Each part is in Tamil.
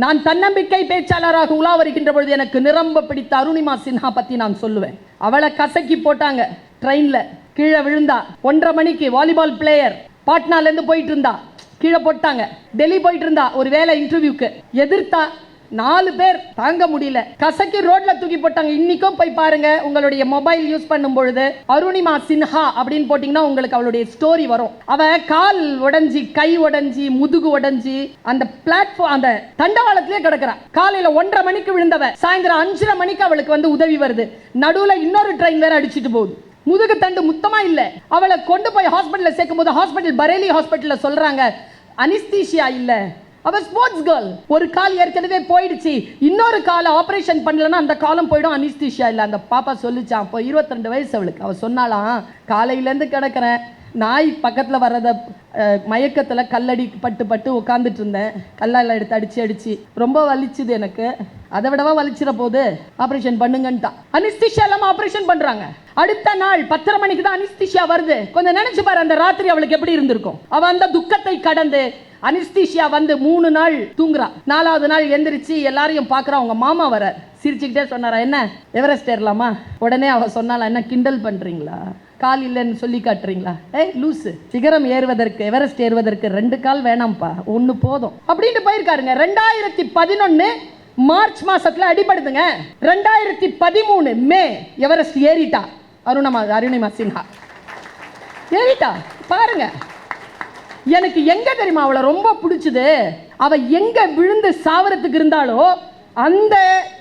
நான் தன்னம்பிக்கை பேச்சாளராக உலா வருகின்ற பொழுது எனக்கு நிரம்ப பிடித்த அருணிமா சின்ஹா பற்றி நான் சொல்லுவேன். அவளை கசக்கி போட்டாங்க ட்ரெயினில், கீழே விழுந்தா. 1:30 மணிக்கு வாலிபால் பிளேயர், பாட்னாலேருந்து போயிட்டு இருந்தா, கீழே போட்டாங்க. டெல்லி போயிட்டு இருந்தா ஒரு வேலை இன்டர்வியூக்கு, எதிர்த்தா 4 பேர் தாங்க முடியல, கசக்கி ரோட்ல தூக்கி போட்டாங்க. இன்னைக்கும் போய் பாருங்க, உங்களுடைய மொபைல் யூஸ் பண்ணும் பொழுது அருணிமா சின்ஹா அப்படின்னு போட்டீங்கன்னா உங்களுக்கு அவளுடைய ஸ்டோரி வரும். அவ கால் உடைஞ்சி, கை உடைஞ்சி, முதுகு உடைஞ்சி அந்த பிளாட்ஃபார்ம், அந்த தண்டவாளத்திலே கிடக்குறா. காலையில 1:30 மணிக்கு விழுந்தவ சாயந்தரம் 5:30 மணிக்கு அவளுக்கு வந்து உதவி வருது. நடுவுல இன்னொரு ட்ரெயின் வேற அடிச்சுட்டு போகுது. முதுகு தண்டு முத்தமா இல்ல. அவளை கொண்டு போய் ஹாஸ்பிட்டல்ல சேர்க்கும் போது ஹாஸ்பிட்டல், பரேலி ஹாஸ்பிட்டல்ல சொல்றாங்க அனிஸ்தீசியா இல்ல, அவ ஸ்போர்ட்ஸ் கேர்ள். ஒரு கால் ஏற்கனவே போயிடுச்சு, இன்னொரு காலை ஆபரேஷன் பண்ணலன்னா அந்த காலம் போயிடும், அனிஸ்தீசியா இல்ல. அந்த பாப்பா சொல்லிச்சான், அப்போ 22 வயசு அவளுக்கு. அவ சொன்னாலாம், காலையிலேருந்து கிடக்கிறேன், நாய் பக்கத்தில் வர்றத மயக்கத்தில் கல்லடி பட்டு பட்டு உட்காந்துட்டு இருந்தேன், கல்லால் எடுத்து அடிச்சு அடிச்சு ரொம்ப வலிச்சுது எனக்கு, அதை விடவா வலிச்சிட போது, ஆபரேஷன் பண்ணுங்கன்ட்டான். அனிஸ்தீசியா இல்லாமல் ஆபரேஷன் பண்றாங்க. அடுத்த நாள் 10:30 மணிக்கு தான் அனிஸ்தீசியா வருது. கொஞ்சம் நினைச்சு பாரு, அந்த ராத்திரி அவளுக்கு எப்படி இருந்திருக்கும். அவ அந்த துக்கத்தை கடந்து அனிஸ்தீசியா வந்து 3 நாள் தூங்குறா. 4வது நாள் எந்திரிச்சு எல்லாரையும் பார்க்குறா. அவங்க மாமா வர சிரிச்சுக்கிட்டே சொன்னாரா, என்ன எவரெஸ்ட் ஏறலாமா? உடனே அவ சொன்னாலா, என்ன கிண்டல் பண்றீங்களா, கால் இல்லைன்னு சொல்லி காட்டுறீங்களா? லூசு, சிகரம் ஏறுவதற்கு, எவரெஸ்ட் ஏறுவதற்கு 2 கால் வேணாம்ப்பா, 1 போதும் அப்படின்னு போயிருக்காருங்க. 2011 மார்ச் மாசத்துல அடிபடுதுங்க. 2013 மே எவரெஸ்ட் ஏறிட்டா அருணிமா சின்ஹா, ஏறிட்டா. பாருங்க, எனக்கு எங்க தெரியுமா அவளை ரொம்ப பிடிச்சது, அவ எங்க விழுந்து சாவரத்துக்கு இருந்தாலோ அந்த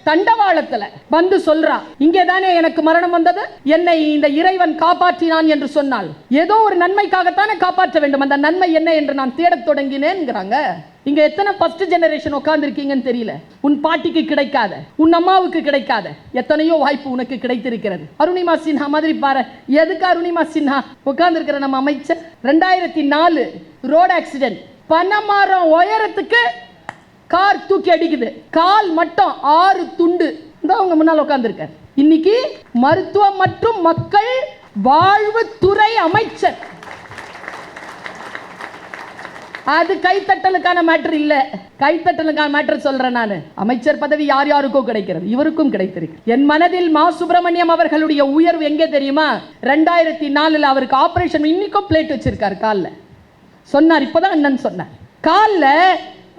தண்டவாளத்துல வந்து சொல்றா, இங்கே தானே எனக்கு மரணம் வந்தது, என்னை இந்த இறைவன் காப்பாற்றினான் என்று சொன்னால் ஏதோ ஒரு நன்மைக்காகத்தானே காப்பாற்ற வேண்டும், அந்த நன்மை என்ன என்று நான் தேடத் தொடங்கினேன்ங்கிறாங்க. இங்க எத்தனை ஃபர்ஸ்ட் ஜெனரேஷன் உட்கார்ந்துருக்கீங்கன்னு தெரியல. உன் பாட்டிக்கு கிடைக்காத, உன் அம்மாவுக்கு கிடைக்காத எத்தனையோ வாய்ப்பு உனக்கு கிடைத்திருக்கிறது. அருணிமா சின்ஹா மாதிரி பாரு. எதுக்கு அருணிமா சின்ஹா உட்கார்ந்துருக்கிற நம்ம அமைச்சர்? 2004 ரோடு ஆக்சிடென்ட், பனைமரம் உயரத்துக்கு கார் தூக்கி அடிக்குது, கால் மட்டும் 6 துண்டு. அவங்க முன்னால் உட்கார்ந்துருக்கார். இன்னைக்கு மருத்துவம் மற்றும் மக்கள் வாழ்வுத்துறை அமைச்சர். அது கைத்தட்டலுக்கான மேட்டர் இல்ல, கைத்தட்டலுக்கான மேட்டர் சொல்றேன் நான். அமைச்சர் பதவி யார் யாருக்கோ கிடைக்கிறது, இவருக்கும் கிடைத்திருக்கு. என் மனதில் மா சுப்பிரமணியம் அவர்களுடைய உயர்வு எங்கே தெரியுமா? 2004 அவருக்கு ஆபரேஷன், இன்னைக்கும் பிளேட் வச்சிருக்காரு காலில். சொன்னார், இப்பதான் அண்ணன் சொன்னார். காலில்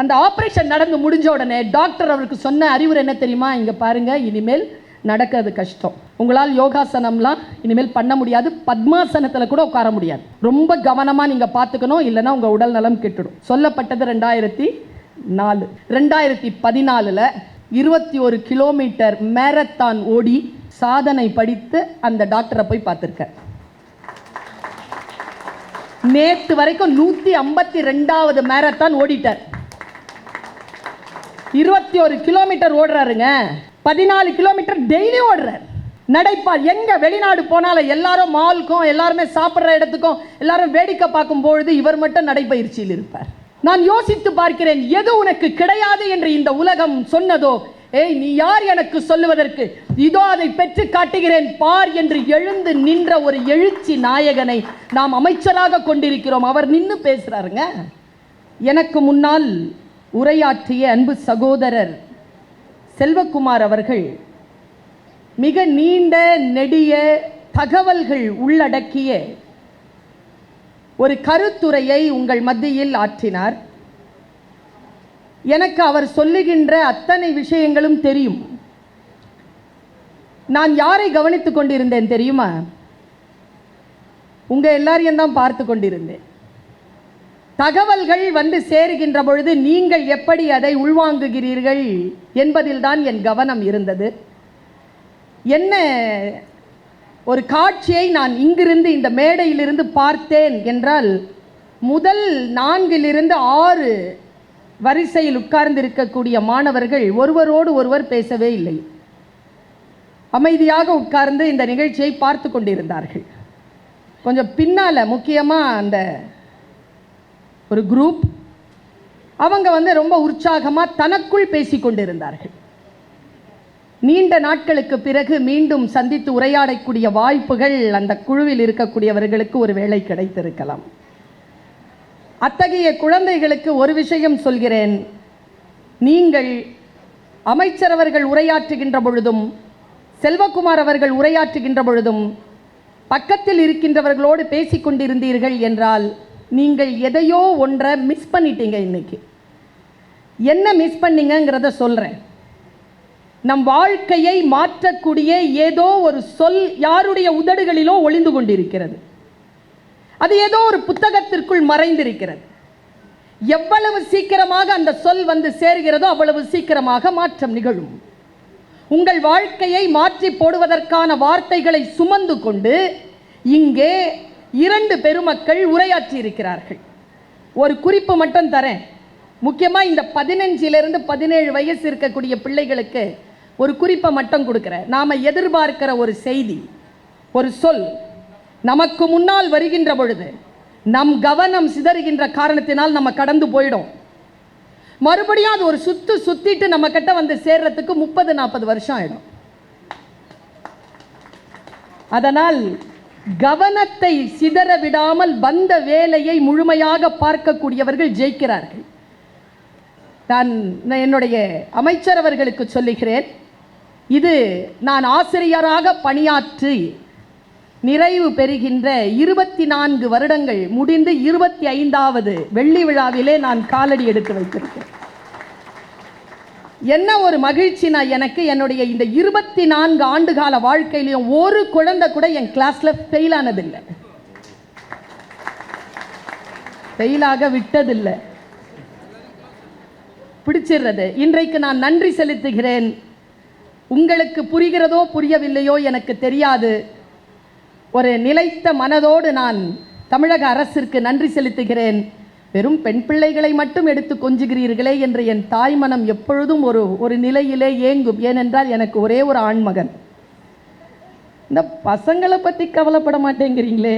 அந்த ஆபரேஷன் நடந்து முடிஞ்ச உடனே டாக்டர் அவருக்கு சொன்ன அறிவுரை என்ன தெரியுமா? இங்க பாருங்க, இனிமேல் நடக்கிறது கஷ்டம், உங்களால் யோகாசனம்லாம் இனிமேல் பண்ண முடியாது, பத்மாசனத்தில் கூட உட்கார முடியாது, ரொம்ப கவனமா நீங்க பார்த்துக்கணும், இல்லைன்னா உங்க உடல் நலம் கெட்டுடும். சொல்லப்பட்டது 2004. 2014 21 கிலோமீட்டர் மேரத்தான் ஓடி சாதனை படித்து அந்த டாக்டரை போய் பார்த்திருக்க. நேற்று வரைக்கும் 152வது மேரத்தான் ஓடிட்டார். 21 கிலோமீட்டர் ஓடுறாருங்க. 14 கிலோமீட்டர் டெய்லி ஓடுறார், நடைப்பார். எங்க வெளிநாடு போனாலும் எல்லாரும் மாலுக்கும், எல்லாருமே சாப்பிட்ற இடத்துக்கும், எல்லாரும் வேடிக்கை பார்க்கும் பொழுது இவர் மட்டும் நடைபயிற்சியில் இருப்பார். நான் யோசித்து பார்க்கிறேன், எது உனக்கு கிடையாது என்று இந்த உலகம் சொன்னதோ, நீ யார் எனக்கு சொல்லுவதற்கு, இதோ அதை பெற்று காட்டுகிறேன் பார் என்று எழுந்து நின்ற ஒரு எழுச்சி நாயகனை நாம் அமைச்சராக கொண்டிருக்கிறோம். அவர் நின்று பேசுறாருங்க. எனக்கு முன்னால் உரையாற்றிய அன்பு சகோதரர் செல்வகுமார் அவர்கள் மிக நீண்ட நெடிய தகவல்கள் உள்ளடக்கிய ஒரு கருத்துரையை உங்கள் மத்தியில் ஆற்றினார். எனக்கு அவர் சொல்லுகின்ற அத்தனை விஷயங்களும் தெரியும். நான் யாரை கவனித்துக் கொண்டிருந்தேன் தெரியுமா? உங்க எல்லாரையும் தான் பார்த்து கொண்டிருந்தேன். தகவல்கள் வந்து சேருகின்ற பொழுது நீங்கள் எப்படி அதை உள்வாங்குகிறீர்கள் என்பதில் தான் என் கவனம் இருந்தது. என்ன ஒரு காட்சியை நான் இங்கிருந்து, இந்த மேடையிலிருந்து பார்த்தேன் என்றால், முதல் 4 to 6 வரிசையில் உட்கார்ந்து இருக்கக்கூடிய மாணவர்கள் ஒருவரோடு ஒருவர் பேசவே இல்லை. அமைதியாக உட்கார்ந்து இந்த நிகழ்ச்சியை பார்த்து கொண்டிருந்தார்கள். கொஞ்சம் பின்னால முக்கியமாக அந்த ஒரு குரூப், அவங்க வந்து ரொம்ப உற்சாகமாக தனக்குள் பேசிக் கொண்டிருந்தார்கள். நீண்ட நாட்களுக்கு பிறகு மீண்டும் சந்தித்து உரையாடக்கூடிய வாய்ப்புகள் அந்த குழுவில் இருக்கக்கூடியவர்களுக்கு ஒரு வேளை கிடைத்திருக்கலாம். அத்தகைய குழந்தைகளுக்கு ஒரு விஷயம் சொல்கிறேன், நீங்கள் அமைச்சர் அவர்கள் உரையாற்றுகின்ற பொழுதும் செல்வகுமார் அவர்கள் உரையாற்றுகின்ற பொழுதும் பக்கத்தில் இருக்கின்றவர்களோடு பேசிக்கொண்டிருந்தீர்கள் என்றால் நீங்கள் எதையோ ஒன்றை மிஸ் பண்ணிட்டீங்க. இன்னைக்கு என்ன மிஸ் பண்ணீங்கிறத சொல்கிறேன். நம் வாழ்க்கையை மாற்றக்கூடிய ஏதோ ஒரு சொல் யாருடைய உதடுகளிலோ ஒளிந்து கொண்டிருக்கிறது. அது ஏதோ ஒரு புத்தகத்திற்குள் மறைந்திருக்கிறது. எவ்வளவு சீக்கிரமாக அந்த சொல் வந்து சேர்கிறதோ அவ்வளவு சீக்கிரமாக மாற்றம் நிகழும். உங்கள் வாழ்க்கையை மாற்றி போடுவதற்கான வார்த்தைகளை சுமந்து கொண்டு இங்கே 2 பெருமக்கள் உரையாற்றி இருக்கிறார்கள். ஒரு குறிப்பு மட்டும் தரேன். முக்கியமாக இந்த 15 to 17 வயசு இருக்கக்கூடிய பிள்ளைகளுக்கு ஒரு குறிப்பை மட்டும் கொடுக்குறேன். நாம் எதிர்பார்க்கிற ஒரு செய்தி, ஒரு சொல் நமக்கு முன்னால் வருகின்ற பொழுது நம் கவனம் சிதறுகின்ற காரணத்தினால் நம்ம கடந்து போயிடும். மறுபடியும் அது ஒரு சுத்திட்டு நம்ம கிட்ட வந்து சேர்றதுக்கு 30-40 வருஷம் ஆயிடும். அதனால் கவனத்தை சிதற விடாமல் வந்த வேலையை முழுமையாக பார்க்கக்கூடியவர்கள் ஜெயிக்கிறார்கள். நான் என்னுடைய அமைச்சர் அவர்களுக்கு சொல்லுகிறேன், இது நான் ஆசிரியராக பணியாற்றி நிறைவு பெறுகின்ற 24 வருடங்கள் முடிந்து 25வது வெள்ளி விழாவிலே நான் காலடி எடுத்து வைத்திருக்கேன். என்ன ஒரு மகிழ்ச்சினா, எனக்கு என்னுடைய இந்த 24 ஆண்டுகால வாழ்க்கையிலையும் ஒரு குழந்தை கூட என் கிளாஸ்ல ஃபெயில் ஆனதில்லை, ஃபெயிலாக விட்டதில்லை, பிடிச்சிடுறது. இன்றைக்கு நான் நன்றி செலுத்துகிறேன். உங்களுக்கு புரிகிறதோ புரியவில்லையோ எனக்கு தெரியாது. ஒரு நிலைத்த மனதோடு நான் தமிழக அரசிற்கு நன்றி செலுத்துகிறேன். வெறும் பெண் பிள்ளைகளை மட்டும் எடுத்து கொஞ்சுகிறீர்களே என்று என் தாய் மனம் எப்பொழுதும் ஒரு நிலையிலே ஏங்கும். ஏனென்றால் எனக்கு ஒரே ஒரு ஆண்மகன். இந்த பசங்களை பற்றி கவலைப்பட மாட்டேங்கிறீங்களே.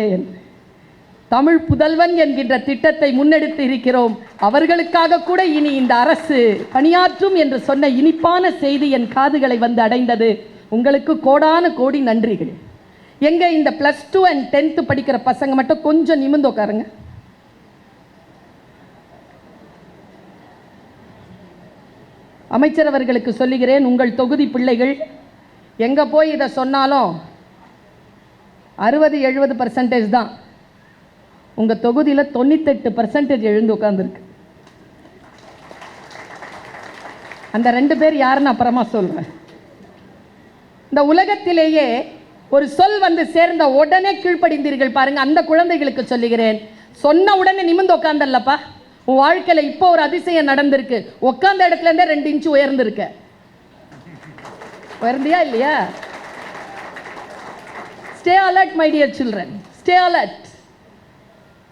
தமிழ் புதல்வன் என்கின்ற திட்டத்தை முன்னெடுத்து இருக்கிறோம். அவர்களுக்காக கூட இனி இந்த அரசு பணியாற்றும் என்று சொன்ன இனிப்பான செய்தி என் காதுகளை வந்து அடைந்தது. உங்களுக்கு கோடான கோடி நன்றிகள். எங்க இந்த +2 and 10th படிக்கிற பசங்க மட்டும் கொஞ்சம் நிமிர்ந்து உட்காருங்க. அமைச்சர் அவர்களுக்கு சொல்லுகிறேன், உங்கள் தொகுதி பிள்ளைகள் எங்க போய் இதை சொன்னாலும் 60-70% தான். உங்க தொகுதியில் 98% எழுந்து உட்கார்ந்துருக்கு. அந்த 2 பேர் யாருன்னு அப்புறமா சொல்றேன். இந்த உலகத்திலேயே ஒரு சொல் வந்து சேர்ந்த உடனே கீழ்ப்படிந்தீர்கள் பாருங்க, அந்த குழந்தைகளுக்கு சொல்லுகிறேன், சொன்ன உடனே நிமிர்ந்து உட்கார்ந்தல்லப்பா, உன் வாழ்க்கையில் இப்போ ஒரு அதிசயம் நடந்திருக்கு. உட்கார்ந்த இடத்துல இருந்தே 2 இன்ச் உயர்ந்திருக்க. உயர்ந்தியா இல்லையா? Stay alert my dear children, stay alert,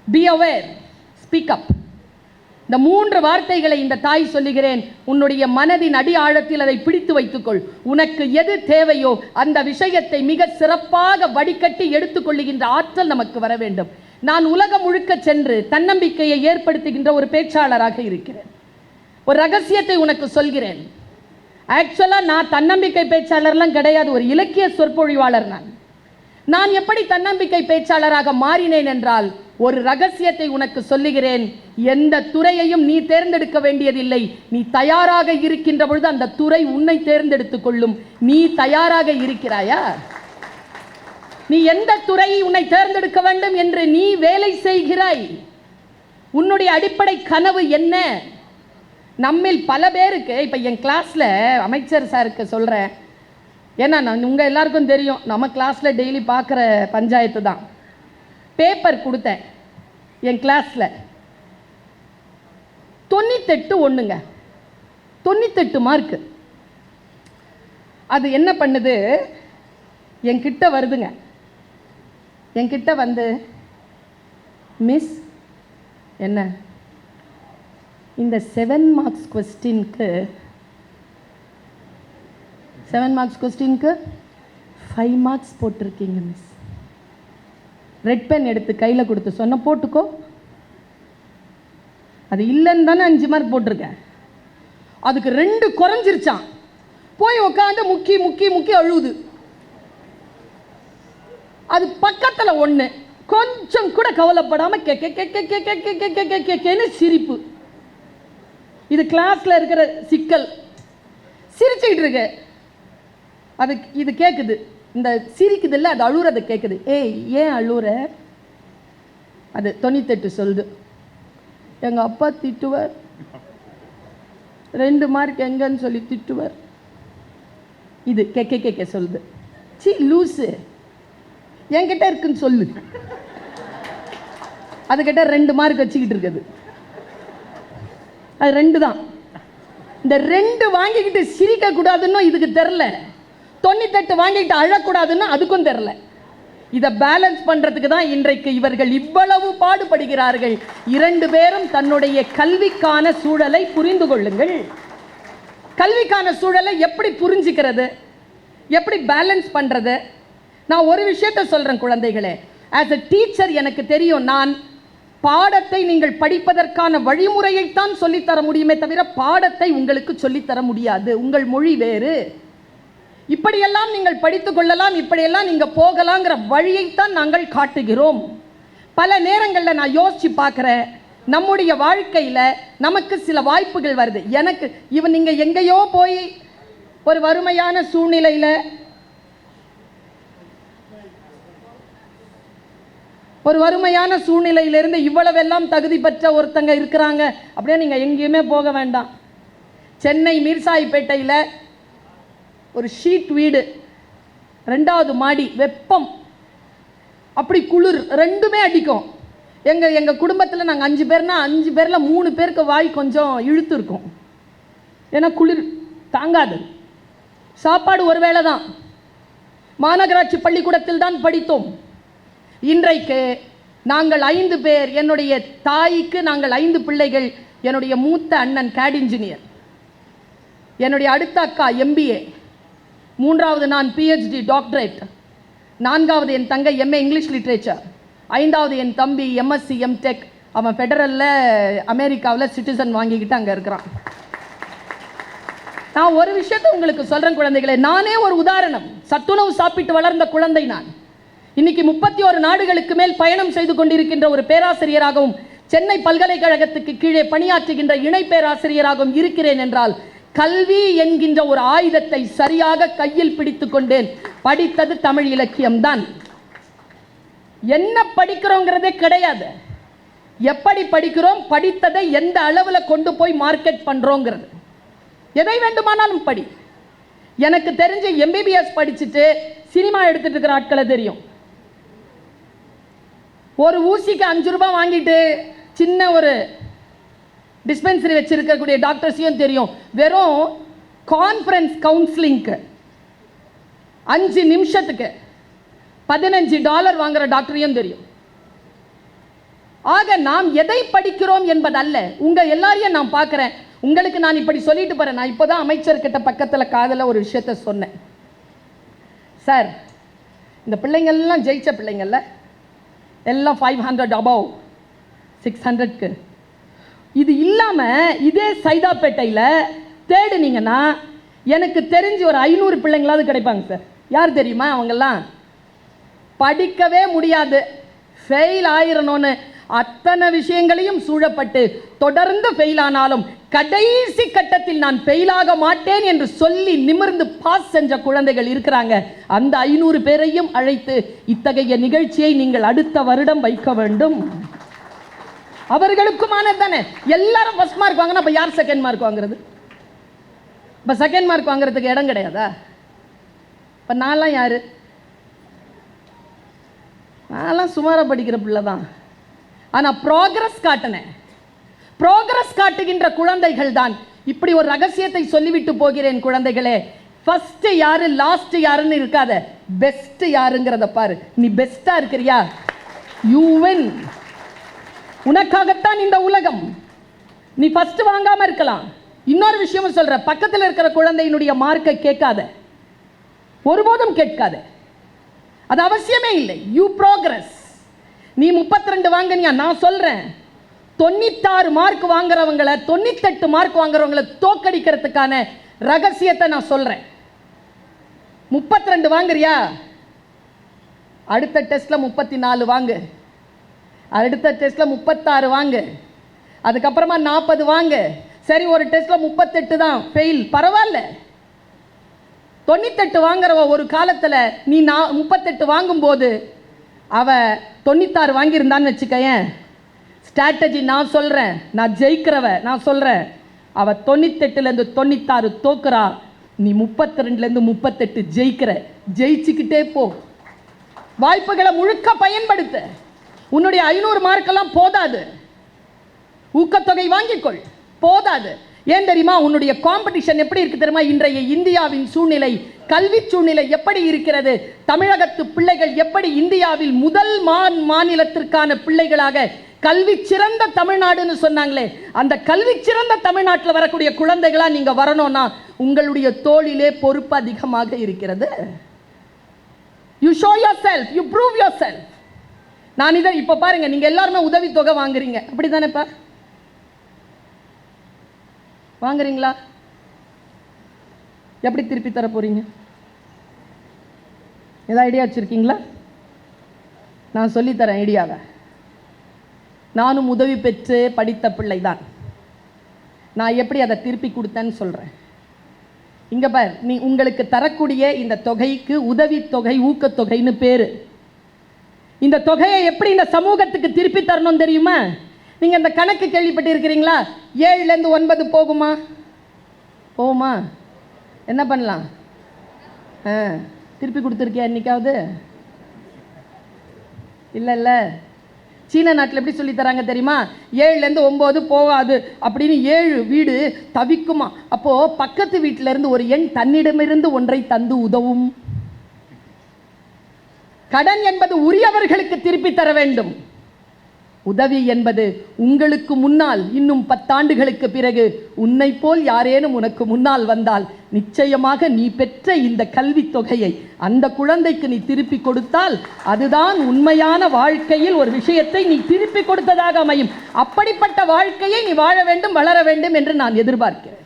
be aware, speak up. இந்த 3 வார்த்தைகளை இந்த தாய் சொல்லுகிறேன். உன்னுடைய மனதின் அடி ஆழத்தில் அதை பிடித்து வைத்துக்கொள். உனக்கு எது தேவையோ அந்த விஷயத்தை மிக சிறப்பாக வடிகட்டி எடுத்துக்கொள்ளுகின்ற ஆற்றல் நமக்கு வர வேண்டும். நான் உலகம் முழுக்க சென்று தன்னம்பிக்கையை ஏற்படுத்துகின்ற ஒரு பேச்சாளராக இருக்கிறேன். ஒரு ரகசியத்தை உனக்கு சொல்கிறேன். ஆக்சுவலாக நான் தன்னம்பிக்கை பேச்சாளர்லாம் கிடையாது, ஒரு இலக்கிய சொற்பொழிவாளர். நான் எப்படி தன்னம்பிக்கை பேச்சாளராக மாறினேன் என்றால், ஒரு ரகசியத்தை உனக்கு சொல்லுகிறேன். எந்த துறையையும் நீ தேர்ந்தெடுக்க வேண்டியதில்லை. நீ தயாராக இருக்கின்ற பொழுது அந்த துறை உன்னை தேர்ந்தெடுத்துக் கொள்ளும். நீ தயாராக இருக்கிறாயா? நீ எந்த துறையை உன்னை தேர்ந்தெடுக்க வேண்டும் என்று நீ வேலை செய்கிறாய்? உன்னுடைய அடிப்படை கனவு என்ன? நம்மில் பல பேருக்கு, இப்போ என் கிளாஸில் அமைச்சர் சாருக்கு சொல்கிறேன், ஏன்னா நான் உங்கள் எல்லாருக்கும் தெரியும், நம்ம கிளாஸில் டெய்லி பார்க்குற பஞ்சாயத்து தான். பேப்பர் கொடுத்தேன் என் கிளாஸில், 98 98 மார்க்கு. அது என்ன பண்ணுது, என்கிட்ட வருதுங்க. என்கிட்ட வந்து, மிஸ் என்ன இந்த 7 மார்க்ஸ் கொஸ்டினுக்கு 5 மார்க்ஸ் போட்டிருக்கீங்க மிஸ். ரெட் பென் எடுத்து கையில் கொடுத்து சொன்ன, போட்டுக்கோ. அது இல்லைன்னு தானே 5 மார்க் போட்டிருக்கேன். அதுக்கு 2 குறைஞ்சிருச்சான். போய் உட்காந்து முக்கி முக்கி முக்கி அழுவுது. அது பக்கத்தில் 1 கொஞ்சம் கூட கவலைப்படாமல் கேன்னு சிரிப்பு. இது கிளாஸ்ல இருக்கிற சிக்கல். சிரிச்சுக்கிட்டு இருக்கு, அது இது கேட்குது, இந்த சிரிக்குது இல்லை, அது அழுறதை கேட்குது. ஏய் ஏன் அழுற? அது 98 சொல்லுது, எங்கள் அப்பா திட்டுவார், 2 மார்க் எங்கன்னு சொல்லி திட்டுவார். இது கேட்க சொல்லுது, சி லூஸு என்கிட்ட இருக்குன்னு சொல்லு. அதுக்கிட்ட 2 மார்க் வச்சுக்கிட்டு இருக்குது. அது 2 தான். இந்த 2 வாங்கிக்கிட்டு சிரிக்க கூடாதுன்னு இதுக்கு தெரில, 98 வாங்கிக்கிட்டு அழக்கூடாதுன்னு அதுக்கும் தெரில. இதை பேலன்ஸ் பண்றதுக்கு தான் இன்றைக்கு இவர்கள் இவ்வளவு பாடுபடுகிறார்கள். 2 பேரும் தன்னுடைய கல்விக்கான சூழலை புரிந்து கொள்ளுங்கள். கல்விக்கான சூழலை எப்படி புரிஞ்சுக்கிறது, எப்படி பேலன்ஸ் பண்றது? நான் ஒரு விஷயத்தை சொல்றேன் குழந்தைகளே, ஆஸ் எ டீச்சர் எனக்கு தெரியும், நான் பாடத்தை நீங்கள் படிப்பதற்கான வழிமுறையைத்தான் சொல்லித்தர முடியுமே தவிர பாடத்தை உங்களுக்கு சொல்லித்தர முடியாது. உங்கள் மொழி வேறு, இப்படியெல்லாம் நீங்கள் படித்துக் கொள்ளலாம், இப்படியெல்லாம் நீங்கள் போகலாங்கிற வழியைத்தான் நாங்கள் காட்டுகிறோம். பல நேரங்களில் நான் யோசிச்சு பார்க்குறேன், நம்முடைய வாழ்க்கையில் நமக்கு சில வாய்ப்புகள் வருது. எனக்கு நீங்கள் எங்கேயோ போய் ஒரு வறுமையான சூழ்நிலையில் சூழ்நிலையிலிருந்து இவ்வளவெல்லாம் தகுதி பெற்ற ஒருத்தங்க இருக்கிறாங்க அப்படியே நீங்கள் எங்கேயுமே போக வேண்டாம். சென்னை மீர்சாயிப்பேட்டையில் ஒரு ஷீட் வீடு, 2வது மாடி, வெப்பம், அப்படி குளிர், 2மே அடிக்கும். எங்கள் குடும்பத்தில் நாங்கள் 5 பேர்னா 5 பேரில் 3 பேருக்கு வாய் கொஞ்சம் இழுத்து இருக்கும், ஏன்னா குளிர் தாங்காது. சாப்பாடு ஒரு வேளை தான். மாநகராட்சி பள்ளிக்கூடத்தில் தான் படித்தோம். இன்றைக்கு நாங்கள் 5 பேர், என்னுடைய தாய்க்கு நாங்கள் 5 பிள்ளைகள். என்னுடைய மூத்த அண்ணன் கேட் இன்ஜினியர், என்னுடைய அடுத்த அக்கா MBA, 3வது நான் PhD டாக்டரேட், 4வது என் தங்கை MA இங்கிலீஷ் லிட்ரேச்சர், 5வது என் தம்பி MSc MTech. அவன் ஃபெடரலில் அமெரிக்காவில் சிட்டிசன் வாங்கிக்கிட்டு அங்கே இருக்கிறான். நான் ஒரு விஷயத்தை உங்களுக்கு சொல்கிறேன் குழந்தைகளே, நானே ஒரு உதாரணம். சத்துணவு சாப்பிட்டு வளர்ந்த குழந்தை நான். இன்னைக்கு 31 நாடுகளுக்கு மேல் பயணம் செய்து கொண்டிருக்கின்ற ஒரு பேராசிரியராகவும் சென்னை பல்கலைக்கழகத்துக்கு கீழே பணியாற்றுகின்ற இணை பேராசிரியராகவும் இருக்கிறேன் என்றால் கல்வி என்கின்ற ஒரு ஆயுதத்தை சரியாக கையில் பிடித்துக் கொண்டேன். படித்தது தமிழ் இலக்கியம்தான். என்ன படிக்கிறோங்கிறதே கிடையாது, எப்படி படிக்கிறோம், படித்ததை எந்த அளவில் கொண்டு போய் மார்க்கெட் பண்றோங்கிறது. எதை வேண்டுமானாலும் படி. எனக்கு தெரிஞ்ச MBBS படிச்சுட்டு சினிமா எடுத்துட்டு இருக்கிற ஆட்களை தெரியும். ஒரு ஊசிக்கு 5 ரூபாய் வாங்கிட்டு சின்ன ஒரு டிஸ்பென்சரி வச்சிருக்கக்கூடிய டாக்டர்ஸையும் தெரியும். வெறும் கான்ஃபரன்ஸ் கவுன்சிலிங்க்கு 5 நிமிஷத்துக்கு $15 வாங்குற டாக்டரையும் தெரியும். ஆக நாம் எதை படிக்கிறோம் என்பதல்ல. உங்க எல்லாரையும் நான் பார்க்கிறேன். உங்களுக்கு நான் இப்படி சொல்லிட்டு போறேன். நான் இப்போதான் அமைச்சர்கிட்ட பக்கத்தில் காதல ஒரு விஷயத்த சொன்னேன். சார், இந்த பிள்ளைங்கள்லாம் ஜெயிச்ச பிள்ளைங்கள்ல எல்லாம் 500 above 600க்கு. இது இல்லாமல் இதே சைதாப்பேட்டையில் தேடுனீங்கன்னா எனக்கு தெரிஞ்சு ஒரு 500 பிள்ளைங்களாவது கிடைப்பாங்க சார். யார் தெரியுமா? அவங்கெல்லாம் படிக்கவே முடியாது, ஃபெயில் ஆயிரணும்னு அத்தனை விஷயங்களையும் சூழப்பட்டு தொடர்ந்து ஃபெயில் ஆனாலும் கடைசி கட்டத்தில் நான் ஃபெயிலாக மாட்டேன் என்று சொல்லி நிமிர்ந்து பாஸ் செஞ்ச குழந்தைகள் இருக்கிறாங்க. அந்த 500 பேரையும் அழைத்து இத்தகைய நிகழ்ச்சியை நீங்கள் அடுத்த வருடம் வைக்க வேண்டும். அவர்களுக்குமானது தானே. எல்லாரும் ஃபர்ஸ்ட் மார்க் வாங்கினா அப்போ யார் செகண்ட் மார்க் வாங்குறது? இப்போ செகண்ட் மார்க் வாங்குறதுக்கு இடம் கிடையாதா? இப்போ நான்லாம் யாரு? நான்லாம் சுமாராக படிக்கிற பிள்ளை தான். ஆனால் ப்ராக்ரஸ் காட்டினேன். ப்ராக்ரஸ் காட்டுகின்ற குழந்தைகள் தான். இப்படி ஒரு ரகசியத்தை சொல்லிவிட்டு போகிறேன் குழந்தைகளே. ஃபர்ஸ்ட் யாரு லாஸ்ட் யாருன்னு இருக்காத, பெஸ்ட் யாருங்கிறத பாரு. நீ பெஸ்டா இருக்கிறியா, யூ வின். உனக்காகத்தான் இந்த உலகம். நீ ஃபர்ஸ்ட் வாங்காம இருக்கலாம். இன்னொரு விஷயமும் சொல்ற, பக்கத்தில் இருக்கிற குழந்தையினுடைய மார்க்கை கேட்காத, ஒருபோதும் கேட்காத. அது அவசியமே இல்லை. You progress. நீ 32 வாங்கினியா? நான் சொல்றேன் 96 மார்க் வாங்குறவங்களை 98 மார்க் வாங்குறவங்களை தோக்கடிக்கிறதுக்கான ரகசியத்தை நான் சொல்றேன். 32 வாங்குறியா? அடுத்த டெஸ்ட்ல 34 வாங்கு, அடுத்த டெஸ்ட்ல 36 வாங்கு, அதுக்கப்புறமா 40 வாங்கு. சரி, ஒரு டெஸ்ட்ல 38 தான் ஃபெயில், பரவாயில்ல. 98 வாங்குறவ ஒரு காலத்தில் நீ 38 வாங்கும்போது அவ 96 வாங்கியிருந்தான்னு வச்சுக்கேன். ஸ்ட்ராட்டஜி நான் சொல்கிறேன், நான் ஜெயிக்கிறவ நான் சொல்கிறேன். அவ 98லேருந்து 96 தோக்குறா, நீ 32லேருந்து 38 ஜெயிக்கிற. ஜெயிச்சுக்கிட்டே போ, வாய்ப்புகளை முழுக்க பயன்படுத்த. உன்னுடைய 500 மார்க்கெல்லாம் போதாது, ஊக்கத்தொகை வாங்கிக்கொள், போதாது. ஏன் தெரியுமா? உன்னுடைய காம்படிஷன் எப்படி இருக்கு தெரியுமா? இன்றைய இந்தியாவின் சூழ்நிலை, கல்வி சூழ்நிலை எப்படி இருக்கிறது? தமிழகத்து பிள்ளைகள் எப்படி இந்தியாவில் முதல் மாநிலத்திற்கான பிள்ளைகளாக கல்வி சிறந்த தமிழ்நாடுன்னு சொன்னாங்களே, அந்த கல்வி சிறந்த தமிழ்நாட்டில் வரக்கூடிய குழந்தைகளா நீங்க வரணும்னா உங்களுடைய தோளிலே பொறுப்பு அதிகமாக இருக்கிறது. You show your self, you prove your self. நான் இதை இப்ப பாருங்க, நீங்க எல்லாருமே உதவித்தொகை வாங்குறீங்க, அப்படிதானேப்பா? வாங்குறீங்களா? எப்படி திருப்பி தர போறீங்க? ஏதாவது ஐடியா வச்சிருக்கீங்களா? நான் சொல்லித்தரேன் ஐடியாவை. நானும் உதவி பெற்று படித்த பிள்ளை தான். நான் எப்படி அதை திருப்பி கொடுத்தேன்னு சொல்றேன். இங்க பார், நீ உங்களுக்கு தரக்கூடிய இந்த தொகைக்கு உதவித்தொகை, ஊக்கத்தொகைன்னு பேரு. இந்த தொகையை எப்படி இந்த சமூகத்துக்கு திருப்பி தரணும் தெரியுமா? நீங்க இந்த கணக்கு கேள்விப்பட்டு இருக்கிறீங்களா? 7லேருந்து 9 போகுமா? போகுமா? என்ன பண்ணலாம்? திருப்பி கொடுத்துருக்கியா என்னைக்காவது? இல்லை. சீன நாட்டில் எப்படி சொல்லி தராங்க தெரியுமா? 7லேருந்து 9 போகாது அப்படின்னு 7 வீடு தவிக்குமா. அப்போ பக்கத்து வீட்டில இருந்து ஒரு எண் தன்னிடமிருந்து ஒன்றை தந்து உதவும். கடன் என்பது உரியவர்களுக்கு திருப்பி தர வேண்டும். உதவி என்பது உங்களுக்கு முன்னால் இன்னும் 10 ஆண்டுகளுக்கு பிறகு உன்னை போல் யாரேனும் உனக்கு முன்னால் வந்தால் நிச்சயமாக நீ பெற்ற இந்த கல்வி தொகையை அந்த குழந்தைக்கு நீ திருப்பி கொடுத்தால் அதுதான் உண்மையான வாழ்க்கையில் ஒரு விஷயத்தை நீ திருப்பி கொடுத்ததாக அமையும். அப்படிப்பட்ட வாழ்க்கையை நீ வாழ வேண்டும், வளர வேண்டும் என்று நான் எதிர்பார்க்கிறேன்.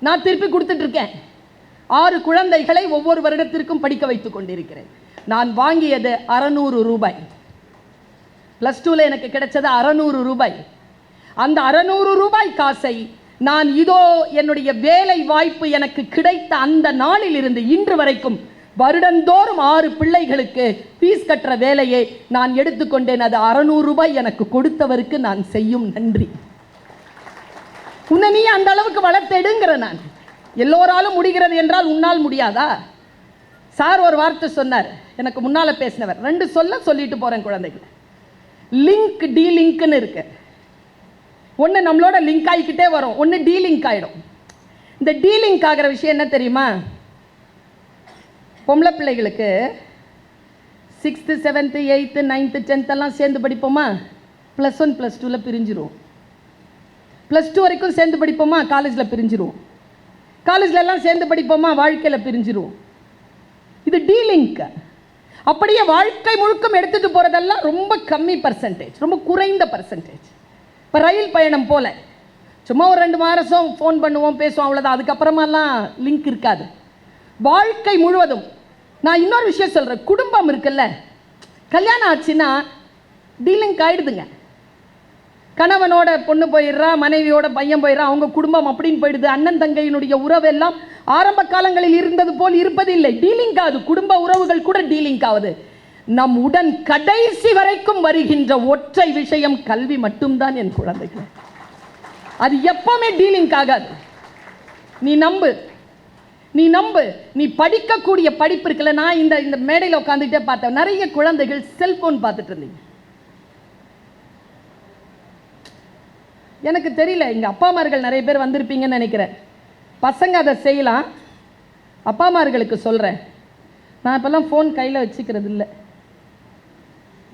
நான் திருப்பி கொடுத்துட்டு இருக்கேன். 6 குழந்தைகளை ஒவ்வொரு வருடத்திற்கும் படிக்க வைத்துக் கொண்டிருக்கிறேன். நான் வாங்கியது 600 ரூபாய். +2ல எனக்கு கிடைச்சது 600 ரூபாய். அந்த 600 ரூபாய் காசை நான் இதோ என்னுடைய வேலை வாய்ப்பு எனக்கு கிடைத்த அந்த நாளில் இருந்து இன்று வரைக்கும் வருடந்தோறும் 6 பிள்ளைகளுக்கு ஃபீஸ் கட்டுற வேலையை நான் எடுத்துக்கொண்டேன். அது 600 ரூபாய் எனக்கு கொடுத்தவருக்கு நான் செய்யும் நன்றி. உன்னை நீ அந்த அளவுக்கு வளர்த்தெடுங்கிற நான். எல்லோராலும் முடிகிறது என்றால் உன்னால் முடியாதா? சார் ஒரு வார்த்தை சொன்னார், எனக்கு முன்னால பேசினவர். 2 சொல்லிட்டு போறேன் குழந்தைகளை. லிங்க் டீலிங்க்னு இருக்கு. ஒன்று நம்மளோட லிங்க் ஆகிக்கிட்டே வரும், ஒன்று டீலிங்க் ஆகிடும். இந்த டீலிங்க் ஆகிற விஷயம் என்ன தெரியுமா? பொம்பளை பிள்ளைகளுக்கு 6th 7th 8th 9th 10th எல்லாம் சேர்ந்து படிப்போமா? +1 +2ல பிரிஞ்சிருவோம். +2 வரைக்கும் சேர்ந்து படிப்போமா? காலேஜில் பிரிஞ்சிருவோம். காலேஜில் எல்லாம் சேர்ந்து படிப்போமா? வாழ்க்கையில் பிரிஞ்சிருவோம். இது டீலிங்க். அப்படியே வாழ்க்கை முழுக்கம் எடுத்துட்டு போறதெல்லாம் ரொம்ப கம்மி பர்சன்டேஜ், ரொம்ப குறைந்த பர்சன்டேஜ். இப்போ ரயில் பயணம் போல சும்மா ஒரு 2 மாதம் ஃபோன் பண்ணுவோம், பேசுவோம், அவ்வளோதான். அதுக்கப்புறமாலாம் லிங்க் இருக்காது. வாழ்க்கை முழுவதும். நான் இன்னொரு விஷயம் சொல்கிறேன், குடும்பம் இருக்குல்ல, கல்யாணம் ஆச்சுன்னா டீலிங்க் ஆயிடுதுங்க. கணவனோட பொண்ணு போயிடுறா, மனைவியோட பையன் போயிடுறா, அவங்க குடும்பம் அப்படின்னு போயிடுது. அண்ணன் தங்கையினுடைய உறவெல்லாம் ஆரம்ப காலங்களில் இருந்தது போல் இருப்பதில்லை, டீலிங்க் ஆகுது. குடும்ப உறவுகள் கூட டீலிங்க் ஆகுது. நம் உடன் கடைசி வரைக்கும் வருகின்ற ஒற்றை விஷயம் கல்வி மட்டும்தான் என் குழந்தைகள். அது எப்பவுமே டீலிங்க் ஆகாது. நீ நம்பு, நீ நம்பு. நீ படிக்கக்கூடிய படிப்பு இருக்குல்ல. நான் இந்த மேடையில் உட்காந்துக்கிட்டே பார்த்தேன், நிறைய குழந்தைகள் செல்போன் பார்த்துட்டு இருந்தீங்க. எனக்கு தெரியல, இங்கே அப்பாமார்கள் நிறைய பேர் வந்திருப்பீங்கன்னு நினைக்கிறேன். பசங்க அதை செய்யலாம். அப்பாமார்களுக்கு சொல்கிறேன், நான் இப்போல்லாம் ஃபோன் கையில் வச்சுக்கிறது இல்லை,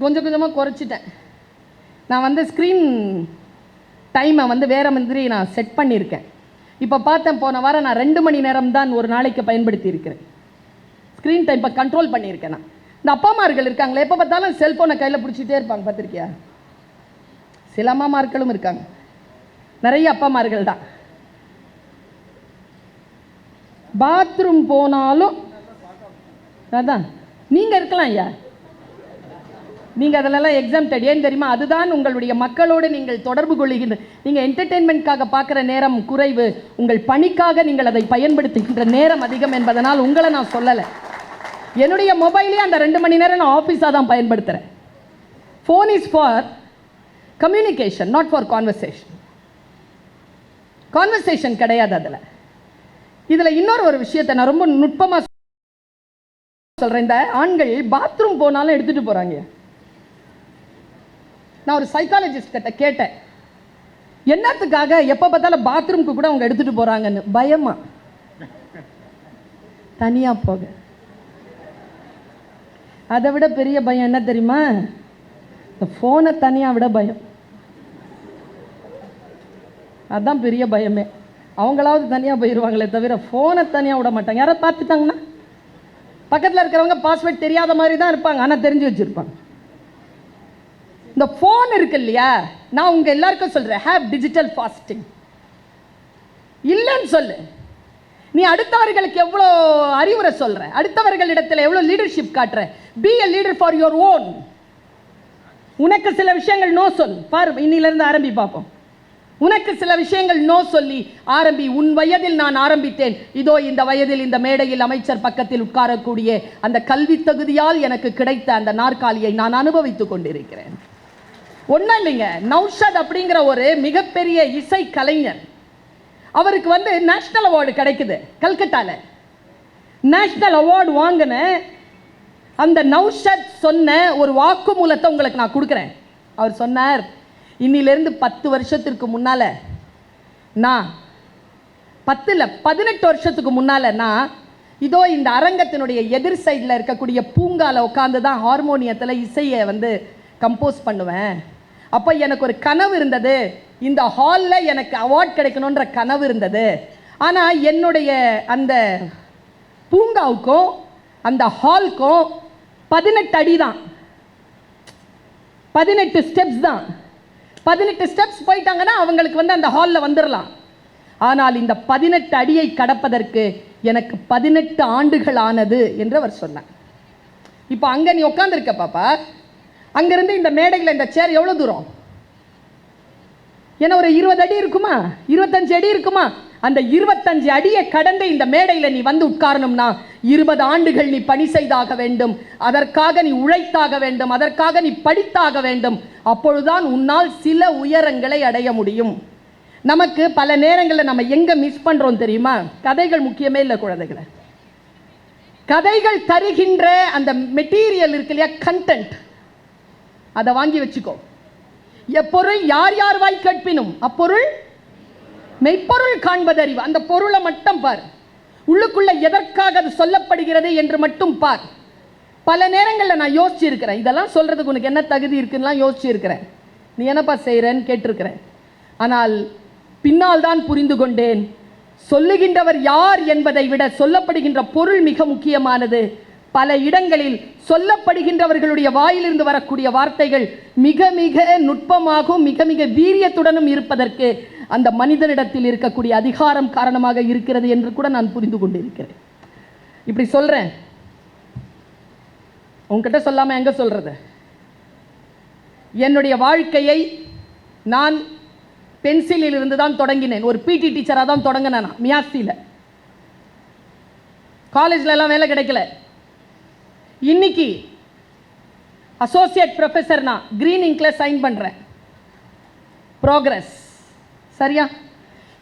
கொஞ்சம் கொஞ்சமாக குறைச்சிட்டேன். நான் ஸ்க்ரீன் டைமை வேறு மாதிரி நான் செட் பண்ணியிருக்கேன். இப்போ பார்த்தேன், போன வாரம் நான் 2 மணி நேரம் தான் ஒரு நாளைக்கு பயன்படுத்தி இருக்கிறேன். ஸ்க்ரீன் டைம் இப்போ கண்ட்ரோல் பண்ணியிருக்கேன். நான் இந்த அப்பாமார்கள் இருக்காங்களே, எப்போ பார்த்தாலும் செல்ஃபோனை கையில் பிடிச்சிட்டே இருப்பாங்க, பார்த்துருக்கியா? சில அம்மாமார்களும் இருக்காங்க, நிறைய அப்பாமார்கள் தான். பாத்ரூம் போனாலும் அதான் நீங்கள் இருக்கலாம் ஐயா, நீங்கள் அதிலெல்லாம் எக்ஸாம்டட். ஏன் தெரியுமா? அதுதான் உங்களுடைய மக்களோடு நீங்கள் தொடர்பு கொள்ளுகின்ற, நீங்கள் என்டர்டெயின்மெண்ட்காக பார்க்குற நேரம் குறைவு, உங்கள் பணிக்காக நீங்கள் அதை பயன்படுத்துகின்ற நேரம் அதிகம் என்பதனால் உங்களை நான் சொல்லலை. என்னுடைய மொபைலே அந்த 2 மணி நேரம் நான் ஆஃபீஸாக தான் பயன்படுத்துகிறேன். Phone is for communication, not for conversation. Conversation கிடையாது அதில். இதில் இன்னொரு விஷயத்தை நான் ரொம்ப நுட்பமாக சொல்கிறேன். இந்த ஆண்கள் பாத்ரூம் போனாலும் எடுத்துகிட்டு போகிறாங்க. நான் ஒரு சைக்காலஜிஸ்ட் கிட்ட கேட்டேன், என்னத்துக்காக எப்போ பார்த்தாலும் பாத்ரூம்க்கு கூட அவங்க எடுத்துகிட்டு போகிறாங்கன்னு. பயமா? தனியாக போக. அதை விட பெரிய பயம் என்ன தெரியுமா? இந்த ஃபோனை தனியாக விட பயம். அதுதான் பெரிய பயமே. அவங்களாவது தனியாக போயிடுவாங்களே தவிர ஃபோனை தனியாக விட மாட்டாங்க. யாராவது பார்த்துட்டாங்கன்னா பக்கத்தில் இருக்கிறவங்க பாஸ்வேர்ட் தெரியாத மாதிரி தான் இருப்பாங்க, ஆனால் தெரிஞ்சு வச்சுருப்பாங்க. இந்த ஃபோன் இருக்கு இல்லையா, நான் உங்கள் எல்லாருக்கும் சொல்கிறேன், ஹேவ் டிஜிட்டல் ஃபாஸ்டிங். இல்லைன்னு சொல்லு. நீ அடுத்தவர்களுக்கு எவ்வளோ அறிவுரை சொல்கிற, அடுத்தவர்களிடத்தில் எவ்வளோ லீடர்ஷிப் காட்டுற. B a leader for your own. உனக்கு சில விஷயங்கள் நோ சொல். பாரு, இன்னிலிருந்து ஆரம்பி பார்ப்போம். உனக்கு சில விஷயங்கள் நோ சொல்லி ஆரம்பி. உன் வயதில் நான் ஆரம்பித்தேன், இதோ இந்த வயதில் இந்த மேடையில் அமைச்சர் பக்கத்தில் உட்காரக்கூடிய அந்த கல்வி தகுதியால் எனக்கு கிடைத்த அந்த நாற்காலியை நான் அனுபவித்துக் கொண்டிருக்கிறேன். ஒன்றும் இல்லைங்க, நௌஷத் அப்படிங்கிற ஒரு மிகப்பெரிய இசை கலைஞர், அவருக்கு நேஷனல் அவார்டு கிடைக்குது. கல்கட்டாவில் நேஷனல் அவார்டு வாங்கின அந்த நௌஷத் சொன்ன ஒரு வாக்குமூலத்தை உங்களுக்கு நான் கொடுக்குறேன். அவர் சொன்னார், இன்னிலிருந்து 10 வருஷத்திற்கு முன்னால் நான் 18 வருஷத்துக்கு முன்னால் நான் இதோ இந்த அரங்கத்தினுடைய எதிர் சைடில் இருக்கக்கூடிய பூங்காவில் உட்காந்து தான் ஹார்மோனியத்தில் இசையை கம்போஸ் பண்ணுவேன். அப்போ எனக்கு ஒரு கனவு இருந்தது, இந்த ஹாலில் எனக்கு அவார்ட் கிடைக்கணுன்ற கனவு இருந்தது. ஆனால் என்னுடைய அந்த பூங்காவுக்கும் அந்த ஹாலுக்கும் 18 அடி தான், 18 ஸ்டெப்ஸ் தான். 18 ஸ்டெப்ஸ் போயிட்டாங்கன்னா அவங்களுக்கு அந்த ஹாலில் வந்துடலாம். ஆனால் இந்த 18 அடியை கடப்பதற்கு எனக்கு 18 ஆண்டுகள் ஆனது என்று அவர் சொன்னார். இப்போ அங்கே நீ உட்காந்துருக்க பாப்பா, அங்கேருந்து இந்த மேடையில் இந்த சேர் எவ்வளோ தூரம்? ஏன்னா ஒரு 20 அடி இருக்குமா, 25 அடி இருக்குமா? அந்த 25 அடியை கடந்து இந்த மேடையில் நீ உட்காரணும்னா 20 ஆண்டுகள் நீ பணி செய்தாக வேண்டும். அதற்காக நீ உழைத்தாக வேண்டும், அதற்காக நீ படித்தாக வேண்டும். அப்பொழுதுதான் உன்னால் சில உயரங்களை அடைய முடியும். நமக்கு பல நேரங்களில் நம்ம எங்கே மிஸ் பண்ணுறோம் தெரியுமா? கதைகள் முக்கியமே இல்லை குழந்தைகளை. கதைகள் தருகின்ற அந்த மெட்டீரியல் இருக்கு இல்லையா, கண்டென்ட், அதை வாங்கி வச்சுக்கோ. எப்பொருள் யார் யார் வாய் கேட்பினும் அப்பொருள் மெய்ப்பொருள் காண்பது அறிவு. அந்த பொருளை மட்டும் பார், உள்ளுக்குள்ள எதற்காக அது சொல்லப்படுகிறது என்று மட்டும் பார். பல நேரங்களில் நான் யோசிச்சு இருக்கிறேன், இதெல்லாம் சொல்றதுக்கு உனக்கு என்ன தகுதி இருக்குன்னா யோசிச்சு இருக்கிறேன். நீ என்னப்பா செய்கிறேன்னு கேட்டிருக்கிறேன். ஆனால் பின்னால் தான் புரிந்து கொண்டேன், சொல்லுகின்றவர் யார் என்பதை விட சொல்லப்படுகின்ற பொருள் மிக முக்கியமானது. பல இடங்களில் சொல்லப்படுகின்றவர்களுடைய வாயிலிருந்து வரக்கூடிய வார்த்தைகள் மிக மிக நுட்பமாகவும் மிக மிக வீரியத்துடனும் இருப்பதற்கு அந்த மனிதனிடத்தில் இருக்கக்கூடிய அதிகாரம் காரணமாக இருக்கிறது என்று கூட நான் புரிந்து கொண்டிருக்கிறேன். இப்படி சொல்றேன், உங்ககிட்ட சொல்லாம எங்க சொல்றது? என்னுடைய வாழ்க்கையை நான் பென்சிலில் இருந்து தான் தொடங்கினேன். ஒரு பிடி டீச்சராக தான் தொடங்கினேன். மியாசியில் காலேஜ்ல எல்லாம் வேலை கிடைக்கல. இன்னைக்கு அசோசியேட் ப்ரொஃபஸர் நான் கிரீன் இங்க்ல சைன் பண்றேன். ப்ரோக்ரஸ் சரியா?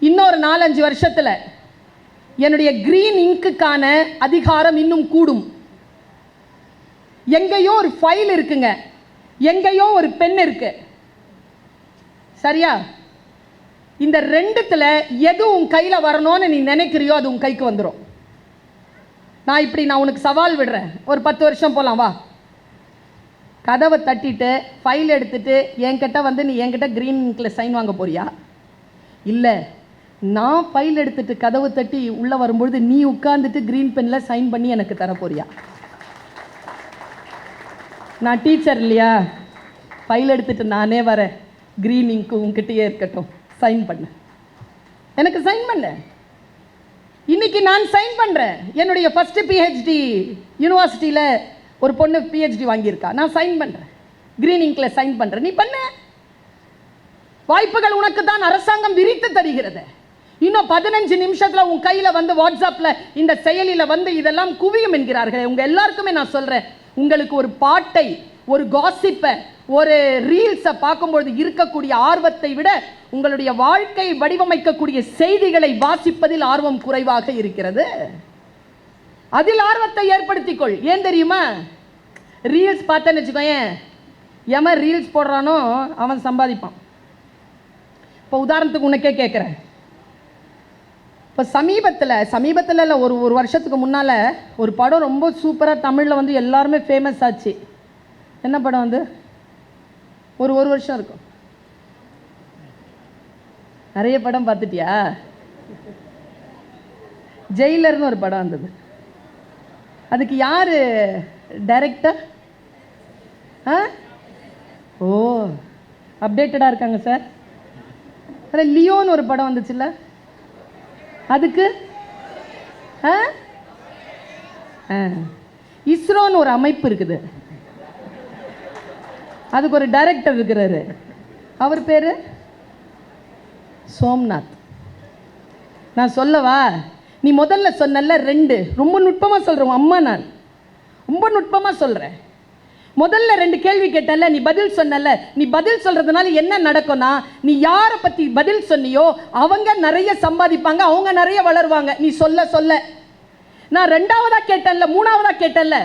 இன்னொரு 4-5 வருஷத்துல என்னுடைய கிரீன் இங்க்குக்கான அதிகாரம் இன்னும் கூடும். எங்கேயோ ஒரு ஃபைல் இருக்குங்க, எங்கேயோ ஒரு பென் இருக்கு, சரியா? இந்த ரெண்டுத்துல எது உன் கையில வரணும்னு நீ நினைக்கிறியோ அது உன் கைக்கு வந்துடும். நான் உனக்கு சவால் விடுறேன், ஒரு 10 வருஷம் போலாம் வா. கதவை தட்டிட்டு ஃபைல் எடுத்துட்டு என்கிட்ட நீ என்கிட்ட கிரீன் இங்க்ல சைன் வாங்க போறியா? இல்லை, நான் ஃபைல் எடுத்துட்டு கதவு தட்டி உள்ளே வரும்பொழுது நீ உட்கார்ந்துட்டு கிரீன் பென்னில் சைன் பண்ணி எனக்கு தர போறியா? நான் டீச்சர் இல்லையா? ஃபைல் எடுத்துட்டு நானே வரேன், கிரீன் இங்க்கு உங்ககிட்டயே இருக்கட்டும், சைன் பண்ண. எனக்கு சைன் பண்ண. இன்னைக்கு நான் சைன் பண்ணுறேன். என்னுடைய ஃபர்ஸ்ட் பிஹெச்டி யூனிவர்சிட்டியில் ஒரு பொண்ணு பிஹெச்டி வாங்கியிருக்கா, நான் சைன் பண்ணுறேன். கிரீன் இங்க்ல சைன் பண்ற, நீ பண்ண. வாய்ப்புகள் உனக்கு தான் அரசாங்கம் விரித்து தருகிறது. இன்னும் 15 நிமிஷத்துல உன் கையில வந்து வாட்ஸ்அப்ல இந்த செயலில வந்து இதெல்லாம் குவியும் என்கிறார்கள். உங்க எல்லாருக்குமே நான் சொல்றேன், உங்களுக்கு ஒரு பாட்டை, ஒரு காசிப்பை, ஒரு ரீல்ஸை பார்க்கும்போது இருக்கக்கூடிய ஆர்வத்தை விட உங்களுடைய வாழ்க்கை வடிவமைக்கக்கூடிய செய்திகளை வாசிப்பதில் ஆர்வம் குறைவாக இருக்கிறது. அதில் ஆர்வத்தை ஏற்படுத்திக்கொள். ஏன் தெரியுமா? ரீல்ஸ் பார்த்தேன்னு வச்சுக்கோயேன், எவன் ரீல்ஸ் போடுறானோ அவன் சம்பாதிப்பான். இப்போ உதாரணத்துக்கு உனக்கே கேட்குறேன், இப்போ சமீபத்தில் இல்லை, ஒரு வருஷத்துக்கு முன்னால் ஒரு படம் ரொம்ப சூப்பராக தமிழில் வந்து எல்லாருமே ஃபேமஸ் ஆச்சு. என்ன படம் வந்து? ஒரு வருஷம் இருக்கும். நிறைய படம் பார்த்துட்டியா? ஜெயிலர்னு ஒரு படம் வந்தது. அதுக்கு யார் டைரக்டர்? ஓ, அப்டேட்டடாக இருக்காங்க சார். அதில் லியோன்னு ஒரு படம் வந்துச்சுல்ல, அதுக்கு இஸ்ரோன்னு ஒரு அமைப்பு இருக்குது, அதுக்கு ஒரு டைரக்டர் இருக்கிறாரு. அவர் பேர் சோம்நாத். நான் சொல்லவா? நீ முதல்ல சொன்னல 2 ரொம்ப நுட்பமாக சொல்கிறேன். அம்மா, நான் ரொம்ப நுட்பமாக சொல்கிறேன். முதல்ல 2 கேள்வி கேட்டல, நீ பதில் சொன்னல. நீ பதில் சொல்றதுனால என்ன நடக்கும்னா, நீ யாரை பற்றி பதில் சொன்னியோ அவங்க நிறைய சம்பாதிப்பாங்க, அவங்க நிறைய வளருவாங்க. நீ சொல்ல சொல்ல நான் 2ஆவதா கேட்டேன்ல, 3ஆவதா கேட்டேன்ல,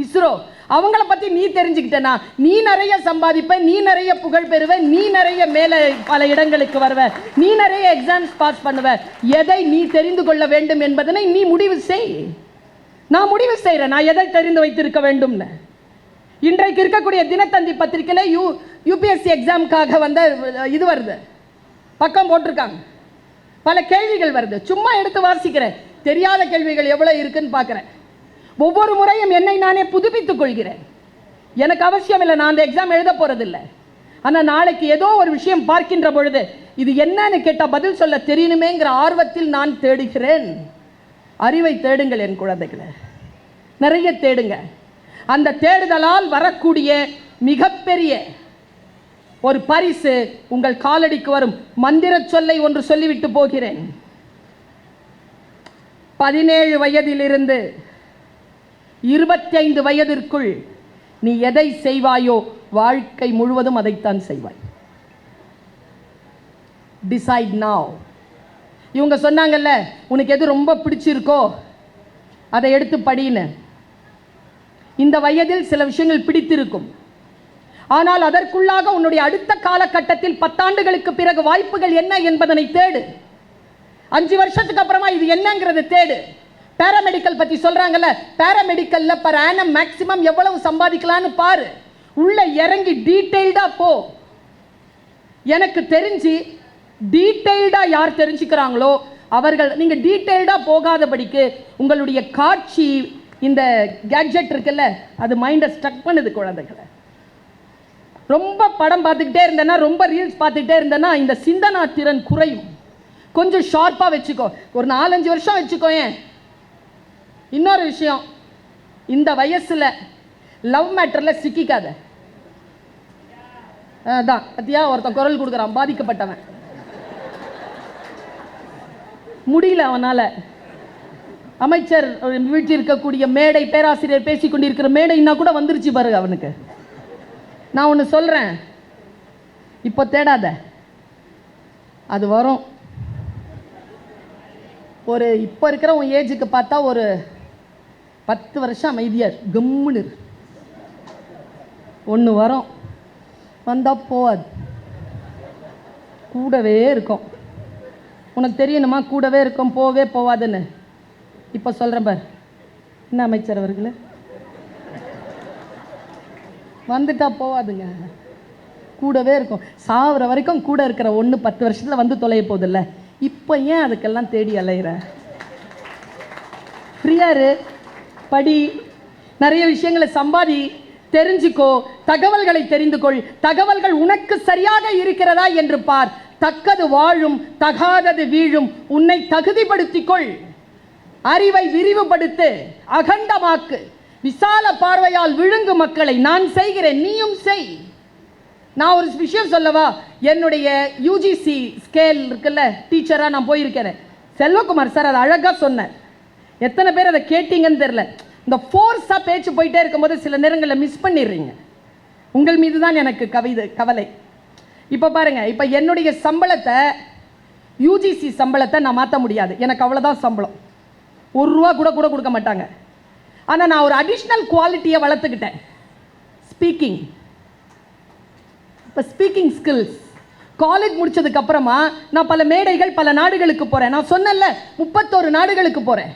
இஸ்ரோ, அவங்கள பற்றி நீ தெரிஞ்சுக்கிட்டனா நீ நிறைய சம்பாதிப்ப, நீ நிறைய புகழ் பெறுவ, நீ நிறைய மேலே பல இடங்களுக்கு வருவ, நீ நிறைய எக்ஸாம்ஸ் பாஸ் பண்ணுவ. எதை நீ தெரிந்து கொள்ள வேண்டும் என்பதனை நீ முடிவு செய். நான் முடிவு செய்கிறேன் நான் எதை தெரிந்து வைத்திருக்க வேண்டும்னு. இன்றைக்கு இருக்கக்கூடிய தினத்தந்தி பத்திரிகையில் யூபிஎஸ்சி எக்ஸாமுக்காக வந்த இது வருது, பக்கம் போட்டிருக்காங்க. பல கேள்விகள் வருது, சும்மா எடுத்து வாசிக்கிறேன். தெரியாத கேள்விகள் எவ்வளோ இருக்குன்னு பார்க்குறேன். ஒவ்வொரு முறையும் என்னை நானே புதுப்பித்துக் கொள்கிறேன். எனக்கு அவசியம் இல்லை, நான் அந்த எக்ஸாம் எழுத போகிறதில்லை. ஆனால் நாளைக்கு ஏதோ ஒரு விஷயம் பார்க்கின்ற பொழுது இது என்னன்னு கேட்டால் பதில் சொல்ல தெரியணுமேங்கிற ஆர்வத்தில் நான் தேடுகிறேன். அறிவை தேடுங்கள் என் குழந்தைகளை, நிறைய தேடுங்க. அந்த தேடுதலால் வரக்கூடிய மிகப்பெரிய ஒரு பரிசு உங்கள் காலடிக்கு வரும். மந்திர சொல்லை ஒன்று சொல்லிவிட்டு போகிறேன். 17 வயதிலிருந்து 25 வயதிற்குள் நீ எதை செய்வாயோ வாழ்க்கை முழுவதும் அதைத்தான் செய்வாய். Decide now. இவங்க சொன்னாங்கல்ல, உனக்கு எது ரொம்ப பிடிச்சிருக்கோ அதை எடுத்து படின்னு. இந்த வயதில் சில விஷயங்கள் பிடித்திருக்கும், ஆனால் அதற்குள்ளாக உன்னுடைய அடுத்த காலகட்டத்தில் 10 ஆண்டுகளுக்கு பிறகு வாய்ப்புகள் என்ன என்பதனை தேடு. 5 வருஷத்துக்கு அப்புறமா இது என்னங்கிறது தேடு. பேராமெடிக்கல் பற்றி சொல்றாங்கல்ல, பேராமெடிக்கல்ல பர் ஆனம் மேக்சிமம் எவ்வளவு சம்பாதிக்கலான்னு பாரு. உள்ள இறங்கி டீட்டெயில்டா போ. எனக்கு தெரிஞ்சு டீட்டெயில்டா யார் தெரிஞ்சுக்கிறாங்களோ அவர்கள், நீங்க டீட்டெயில்டா போகாதபடிக்கு உங்களுடைய காட்சி, இந்த கேட்ஜெட் இருக்குல்ல, அது மைண்டை ஸ்ட்ரக் பண்ணுது குழந்தைகளை. ரொம்ப படம் பார்த்துக்கிட்டே இருந்தேன்னா, ரொம்ப ரீல்ஸ் பார்த்துக்கிட்டே இருந்தேன்னா இந்த சிந்தனா திறன் குறையும். கொஞ்சம் ஷார்ப்பாக வச்சுக்கோ, ஒரு 4-5 வருஷம் வச்சுக்கோ. ஏன்? இன்னொரு விஷயம், இந்த வயசில் லவ் மேட்டரில் சிக்கிக்காத. அதான் பத்தியா ஒருத்தன் குரல் கொடுக்குறான், பாதிக்கப்பட்டவன், முடியல அவனால். அமைச்சர் வீட்டில் இருக்கக்கூடிய மேடை, பேராசிரியர் பேசிக்கொண்டிருக்கிற மேடைன்னா கூட வந்துருச்சு பாரு அவனுக்கு. நான் ஒன்று சொல்கிறேன், இப்போ தேடாத, அது வரும். ஒரு இப்போ இருக்கிற உன் ஏஜுக்கு பார்த்தா ஒரு 10 வருஷம் அமைதியார், கம்முன்னு ஒன்று வரும். வந்தால் போகாது, கூடவே இருக்கும். உனக்கு தெரியணுமா கூடவே இருக்கும், போவே போவாதுன்னு. இப்போ சொல்கிறேன் பார், என்ன அமைச்சர் அவர்களே, வந்துட்டா போவாதுங்க, கூடவே இருக்கும். சாகிற வரைக்கும் கூட இருக்கிற ஒன்று 10 வருஷத்தில் வந்து தொலைய போதில்லை. இப்போ ஏன் அதுக்கெல்லாம் தேடி அலையிற? ஃப்ரீயாரு, படி, நிறைய விஷயங்களை சம்பாதி, தெரிஞ்சுக்கோ, தகவல்களை தெரிந்து கொள். தகவல்கள் உனக்கு சரியாக இருக்கிறதா என்று பார். தக்கது வாழும், தகாதது வீழும். உன்னை தகுதிப்படுத்திக்கொள். அறிவை விரிவுபடுத்து, அகண்டமாக்கு. விசால பார்வையால் விழுங்கு மக்களை. நான் செய்கிறேன், நீயும் செய். நான் ஒரு விஷயம் சொல்லவா, என்னுடைய யூஜிசி ஸ்கேல் இருக்குல்ல, டீச்சராக நான் போயிருக்கேன். செல்வகுமார் சார் அதை அழகாக சொன்னார். எத்தனை பேர் அதை கேட்டீங்கன்னு தெரியல. இந்த ஃபோர்ஸாக பேச்சு போயிட்டே இருக்கும்போது சில நேரங்களில் மிஸ் பண்ணிடுறீங்க. உங்கள் மீது தான் எனக்கு கவலை. இப்போ பாருங்க, இப்போ என்னுடைய சம்பளத்தை, யூஜிசி சம்பளத்தை நான் மாற்ற முடியாது. எனக்கு அவ்வளோதான் சம்பளம், ₹1 கூட கொடுக்க மாட்டாங்க. ஆனால் நான் ஒரு அடிஷ்னல் குவாலிட்டியை வளர்த்துக்கிட்டேன், ஸ்பீக்கிங். இப்போ ஸ்பீக்கிங் ஸ்கில்ஸ் காலேஜ் முடிச்சதுக்கு அப்புறமா நான் பல மேடைகள், பல நாடுகளுக்கு போகிறேன். நான் சொன்னேன்ல, 31 நாடுகளுக்கு போகிறேன்.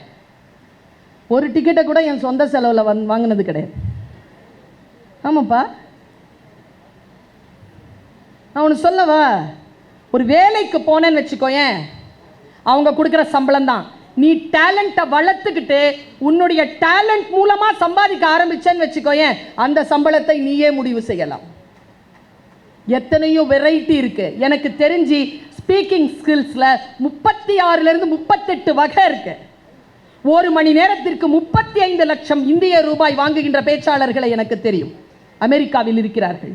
ஒரு டிக்கெட்டை கூட என் சொந்த செலவில் வாங்கினது கிடையாது. ஆமாப்பா, நான் ஒன்று சொல்லவா, ஒரு வேலைக்கு போனேன்னு வச்சுக்கோயேன், அவங்க கொடுக்குற சம்பளம் தான். நீ டேலண்ட்டை வளர்த்துக்கிட்டு உன்னுடைய டேலண்ட் மூலமாக சம்பாதிக்க ஆரம்பிச்சேன்னு வச்சுக்கோயேன், அந்த சம்பளத்தை நீயே முடிவு செய்யலாம். எத்தனையோ வெரைட்டி இருக்கு. எனக்கு தெரிஞ்சு ஸ்பீக்கிங் ஸ்கில்ஸில் 36லேருந்து 38 வகை இருக்கு. ஒரு மணி நேரத்திற்கு 35 லட்சம் இந்திய ரூபாய் வாங்குகின்ற பேச்சாளர்களை எனக்கு தெரியும், அமெரிக்காவில் இருக்கிறார்கள்.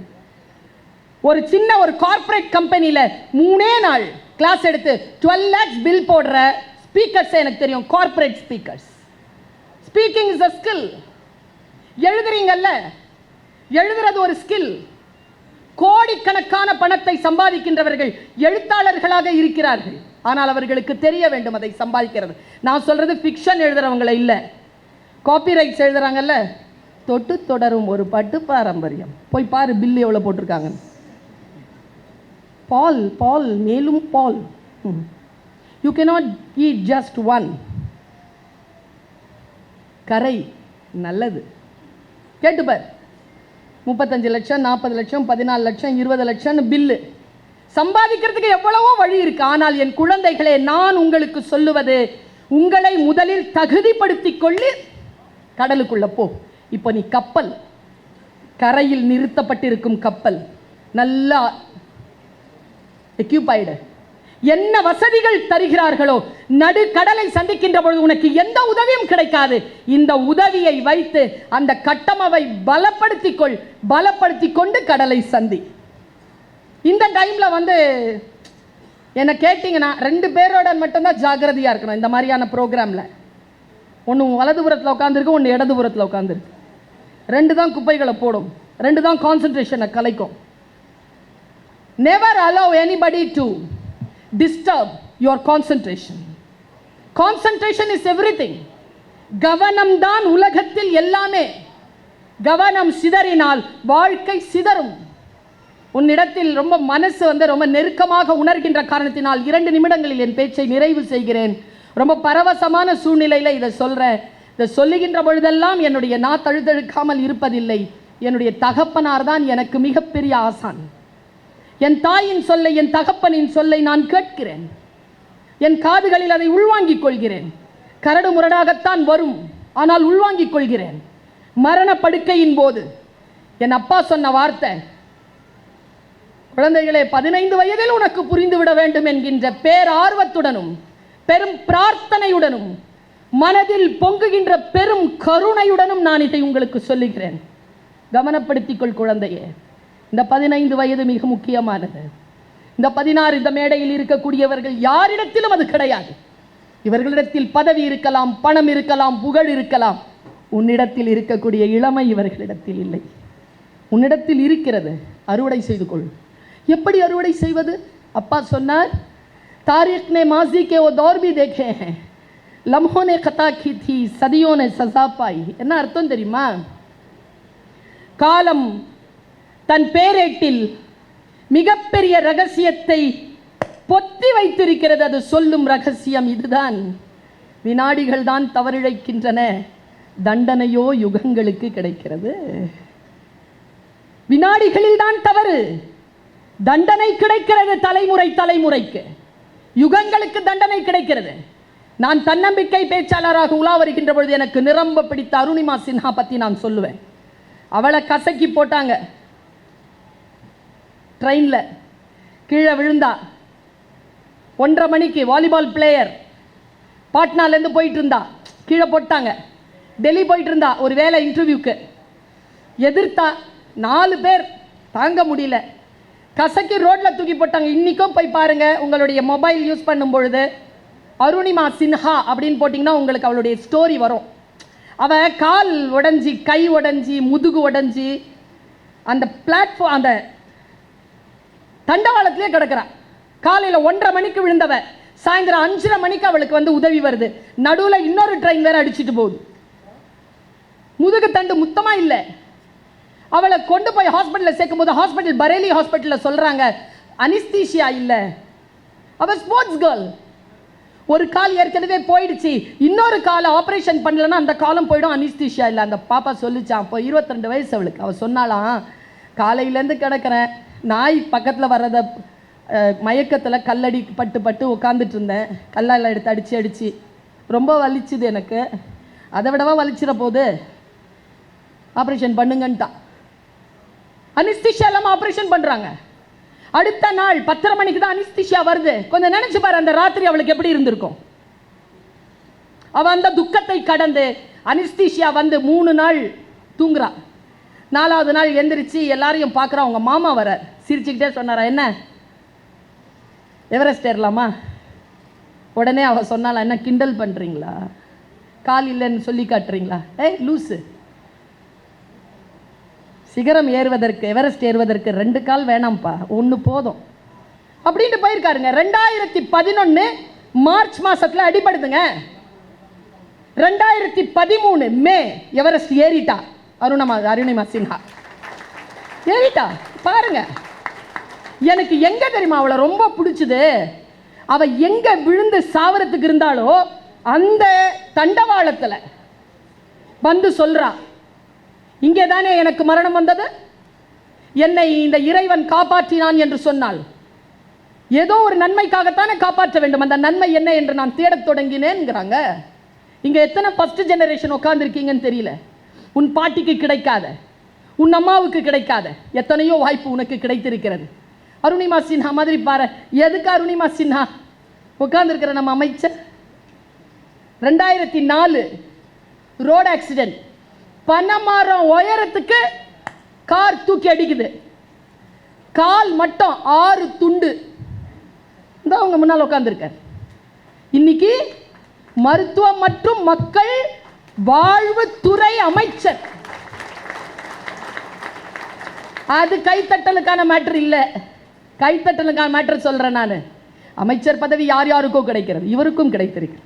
ஒரு சின்ன ஒரு கார்ப்பரேட் கம்பெனியில் 3 நாள் கிளாஸ் எடுத்து 12 lakhs பில் போடுற ஸ்பீக்கர்ஸ் எனக்கு தெரியும், corporate speakers. Speaking is a skill. எழுதுறீங்கல்ல, எழுதுறது ஒரு ஸ்கில். கோடிக்கணக்கான பணத்தை சம்பாதிக்கின்றவர்கள் எழுத்தாளர்களாக இருக்கிறார்கள். ஆனால் அவர்களுக்கு தெரிய வேண்டும் அதை சம்பாதிக்கிறது. நான் சொல்றது ஃபிக்ஷன் எழுதுறவங்களை இல்லை, காப்பிரைட்ஸ் எழுதுறாங்கல்ல, தொட்டு தொடரும் ஒரு பட்டு பாரம்பரியம். போய் பாரு பில் எவ்வளோ போட்டிருக்காங்க. பால் மேலும் பால். You cannot eat just one. கரை நல்லது. கேட்டுப்பார், 35 லட்சம், 40 லட்சம், 14 லட்சம், 20 லட்சம் பில்லு சம்பாதிக்கிறதுக்கு எவ்வளவோ வழி இருக்கு. ஆனால் என் குழந்தைகளே, நான் உங்களுக்கு சொல்லுவது, உங்களை முதலில் தகுதிப்படுத்திக் கொள்ளி கடலுக்குள்ள போ. இப்போ நீ கப்பல், கரையில் நிறுத்தப்பட்டிருக்கும் கப்பல், நல்லா எக்யூபைடு, என்ன வசதிகள் தருகிறார்களோ, நடு கடலை சந்திக்கின்ற பொழுது உனக்கு எந்த உதவியும் கிடைக்காது. இந்த உதவியை வைத்து அந்த கட்டமைப்பை பலப்படுத்திக் கொண்டு கடலை சந்தி. இந்த டைம்ல என்ன கேட்டீங்கன்னா 2 பேரோட மட்டும்தான் ஜாகிரதையா இருக்கணும். இந்த மாதிரியான ப்ரோக்ராம்ல ஒன்று வலதுபுறத்தில் உட்காந்துருக்கு, ஒன்று இடதுபுறத்தில் உட்காந்துருக்கு. 2 தான் குப்பைகளை போடும், 2 தான் கான்சன்ட்ரேஷனை கலைக்கும். Never allow anybody to disturb your concentration. Concentration is everything. கவனம் தான் உலகத்தில் எல்லாமே. கவனம் சிதறினால் வாழ்க்கை சிதறும். உன்னிடத்தில் ரொம்ப மனசு ரொம்ப நெருக்கமாக உணர்கின்ற காரணத்தினால் 2 நிமிடங்களில் என் பேச்சை நிறைவு செய்கிறேன். ரொம்ப பரவசமான சூழ்நிலையில் இதை சொல்கிறேன். இதை சொல்லுகின்ற பொழுதெல்லாம் என்னுடைய நான் தழுதழுக்காமல் இருப்பதில்லை. என்னுடைய தகப்பனார் தான் எனக்கு மிகப்பெரிய ஆசான். என் தாயின் சொல்லை, என் தகப்பனின் சொல்லை நான் கேட்கிறேன். என் காதுகளில் அதை உள்வாங்கிக் கொள்கிறேன். கரடு முரடாகத்தான் வரும், ஆனால் உள்வாங்கிக் கொள்கிறேன். மரண படுக்கையின் போது என் அப்பா சொன்ன வார்த்தை, குழந்தைகளே, 15 வயதில் உனக்கு புரிந்துவிட வேண்டும் என்கின்ற பேரார்வத்துடனும் பெரும் பிரார்த்தனையுடனும் மனதில் பொங்குகின்ற பெரும் கருணையுடனும் நான் இதை உங்களுக்கு சொல்லுகிறேன். கவனப்படுத்திக்கொள் குழந்தையே. இந்த 15 வயது மிக முக்கியமானது. இந்த 16, இந்த மேடையில் இருக்கக்கூடியவர்கள் யாரிடத்திலும் அது கிடையாது. இவர்களிடத்தில் பதவி இருக்கலாம், பணம் இருக்கலாம், புகழ் இருக்கலாம். உன்னிடத்தில் இருக்கக்கூடிய இளமை இவர்களிடத்தில் இல்லை. உன்னிடத்தில் இருக்கிறது, அறுவடை செய்து கொள். எப்படி அறுவடை செய்வது? அப்பா சொன்னார், தாரிக் ने माजी के वो दौर भी देखे हैं, लम्हों ने खता की थी, सदियों ने सजा पाई. என்ன அர்த்தம் தெரியுமா? காலம் தன் பேரேட்டில் மிகப்பெரிய ரகசியத்தை பொத்தி வைத்திருக்கிறது. அது சொல்லும் ரகசியம் இதுதான். வினாடிகள் தான் தவறிழைக்கின்றன, தண்டனையோ யுகங்களுக்கு கிடைக்கிறது. வினாடிகளில் தான் தவறு, தண்டனை கிடைக்கிறது தலைமுறைக்கு. யுகங்களுக்கு தண்டனை கிடைக்கிறது. நான் தன்னம்பிக்கை பேச்சாளராக உலா வருகின்ற பொழுது எனக்கு நிரம்ப பிடித்த அருணிமா சின்ஹா பற்றி நான் சொல்லுவேன். அவளை கசக்கி போட்டாங்க, ட்ரெயினில் கீழே விழுந்தா. 1:30 மணிக்கு வாலிபால் பிளேயர், பாட்னாலேருந்து போயிட்டு இருந்தா, கீழே போட்டாங்க. டெல்லி போயிட்டு இருந்தா ஒரு வேலை இன்டர்வியூக்கு. எதிர்த்தா 4 பேர், தாங்க முடியல. கசக்கி ரோட்ல தூக்கி போட்டாங்க. இன்னைக்கும் போய் பாருங்க, உங்களுடைய மொபைல் யூஸ் பண்ணும் பொழுது அருணிமா சின்ஹா அப்படின்னு போட்டிங்கன்னா உங்களுக்கு அவளுடைய ஸ்டோரி வரும். அவள் கால் உடஞ்சி, கை உடஞ்சி, முதுகு உடஞ்சி அந்த பிளாட்ஃபார்ம், அந்த தண்டவாளத்திலே கிடக்கிறான். காலையில் 1:30 மணிக்கு விழுந்தவ சாயந்தரம் 5:30 மணிக்கு அவளுக்கு வந்து உதவி வருது. நடுவில் இன்னொரு ட்ரெயின் வேற அடிச்சுட்டு போகுது. முதுகு தண்டு முத்தமா இல்லை. அவளை கொண்டு போய் ஹாஸ்பிட்டலில் சேர்க்கும் போது ஹாஸ்பிட்டல், பரேலி ஹாஸ்பிட்டலில் சொல்றாங்க அனிஸ்தீஷியா இல்லை. அவள் ஸ்போர்ட்ஸ் கேர்ள். ஒரு கால் ஏற்கனவே போயிடுச்சு, இன்னொரு காலை ஆப்ரேஷன் பண்ணலன்னா அந்த காலம் போயிடும், அனிஸ்தீஷியா இல்லை. அந்த பாப்பா சொல்லிச்சான். அப்போ 22 வயசு அவளுக்கு. அவள் சொன்னாலாம், காலையிலேருந்து கிடக்கிறேன், நாய் பக்கத்தில் வர்றதை மயக்கத்தில் கல்லடி பட்டு பட்டு உட்காந்துட்டு இருந்தேன். கல்லால் எடுத்து அடித்து அடித்து ரொம்ப வலிச்சுது எனக்கு. அதை விடவா வலிச்சிட போது, ஆப்ரேஷன் பண்ணுங்கன்ட்டா. அனிஸ்தீஷியா இல்லாமல் ஆப்ரேஷன் பண்ணுறாங்க. அடுத்த நாள் 10:30 மணிக்கு தான் அனிஸ்தீஷியா வருது. கொஞ்சம் நினைச்சு பாரு, அந்த ராத்திரி அவளுக்கு எப்படி இருந்திருக்கும். அவ அந்த துக்கத்தை கடந்து அனிஸ்தீஷியா வந்து 3 நாள் தூங்குறா. 4வது நாள் எந்திரிச்சு எல்லாரையும் பார்க்குறா. அவங்க மாமா வர சிரிச்சுக்கிட்டே சொன்னாரா, என்ன எவரெஸ்ட் ஏறலாமா? உடனே அவ சொன்னாலா, என்ன கிண்டல் பண்ணுறீங்களா, கால் இல்லைன்னு சொல்லி காட்டுறீங்களா? ஏய் லூஸு, சிகரம் ஏறுவதற்கு, எவரெஸ்ட் ஏறுவதற்கு 2 கால் வேணாம்ப்பா, 1 போதும் அப்படின்ட்டு போயிருக்காருங்க. 2011 மார்ச் மாசத்துல அடிபடுதுங்க. 2013 மே எவரெஸ்ட் ஏறிட்டா அருணிமா சின்ஹா. ஏறிட்டா பாருங்க. எனக்கு எங்க தெரியுமா அவளை ரொம்ப பிடிச்சது, அவ எங்க விழுந்து சாவரத்துக்கு இருந்தாலோ அந்த தண்டவாளத்துல வந்து சொல்றா, இங்கே தானே எனக்கு மரணம் வந்தது, என்னை இந்த இறைவன் காப்பாற்றினான் என்று சொன்னால் ஏதோ ஒரு நன்மைக்காகத்தானே காப்பாற்ற வேண்டும். அந்த நன்மை என்ன என்று நான் தேடத் தொடங்கினேன்ங்கிறாங்க. இங்க எத்தனை ஃபர்ஸ்ட் ஜெனரேஷன் உட்கார்ந்துருக்கீங்கன்னு தெரியல. உன் பாட்டிக்கு கிடைக்காத, உன் அம்மாவுக்கு கிடைக்காத எத்தனையோ வாய்ப்பு உனக்கு கிடைத்திருக்கிறது. அருணிமா சின்ஹா மாதிரி பாரு. எதுக்கு அருணிமா சின்ஹா உட்கார்ந்துருக்கிற நம்ம அமைச்சர்? 2004 ரோடு ஆக்சிடென்ட். பனைமரம் உயரத்துக்கு கார் தூக்கி அடிக்குது. கால் மட்டும் 6 துண்டு. இந்த அவங்க முன்னால் உட்கார்ந்துருக்கார். இன்னைக்கு மருத்துவம் மற்றும் மக்கள் வாழ்வுத்துறை அமைச்சர். அது கைத்தட்டலுக்கான மேட்டர் இல்லை. கைத்தட்டலுக்கான மேட்டர் சொல்றேன் நான். அமைச்சர் பதவி யார் யாருக்கோ கிடைக்கிறது, இவருக்கும் கிடைத்திருக்கு.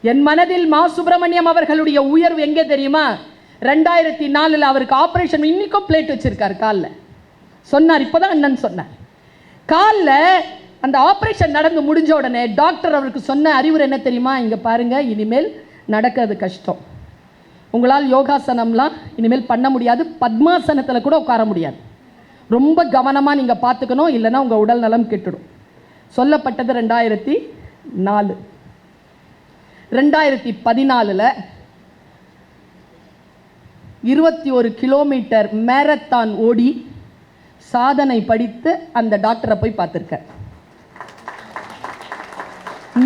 என் மனதில் மா சுப்பிரமணியம் அவர்களுடைய உயர்வு எங்கே தெரியுமா? 2004 அவருக்கு ஆபரேஷன், இன்னைக்கும் பிளேட் வச்சிருக்காரு காலில். சொன்னார், இப்போதான் அண்ணன் சொன்னார். காலில் அந்த ஆபரேஷன் நடந்து முடிஞ்ச உடனே டாக்டர் அவருக்கு சொன்ன அறிவுரை என்ன தெரியுமா? இங்கே பாருங்க, இனிமேல் நடக்கிறது கஷ்டம், உங்களால் யோகாசனம்லாம் இனிமேல் பண்ண முடியாது, பத்மாசனத்தில் கூட உட்கார முடியாது, ரொம்ப கவனமாக நீங்கள் பார்த்துக்கணும், இல்லைன்னா உங்கள் உடல் நலம் கெட்டுடும். சொல்லப்பட்டது 2004. 2014 21 கிலோமீட்டர் மேரத்தான் ஓடி சாதனை படித்து அந்த டாக்டரை போய் பார்த்துருக்க.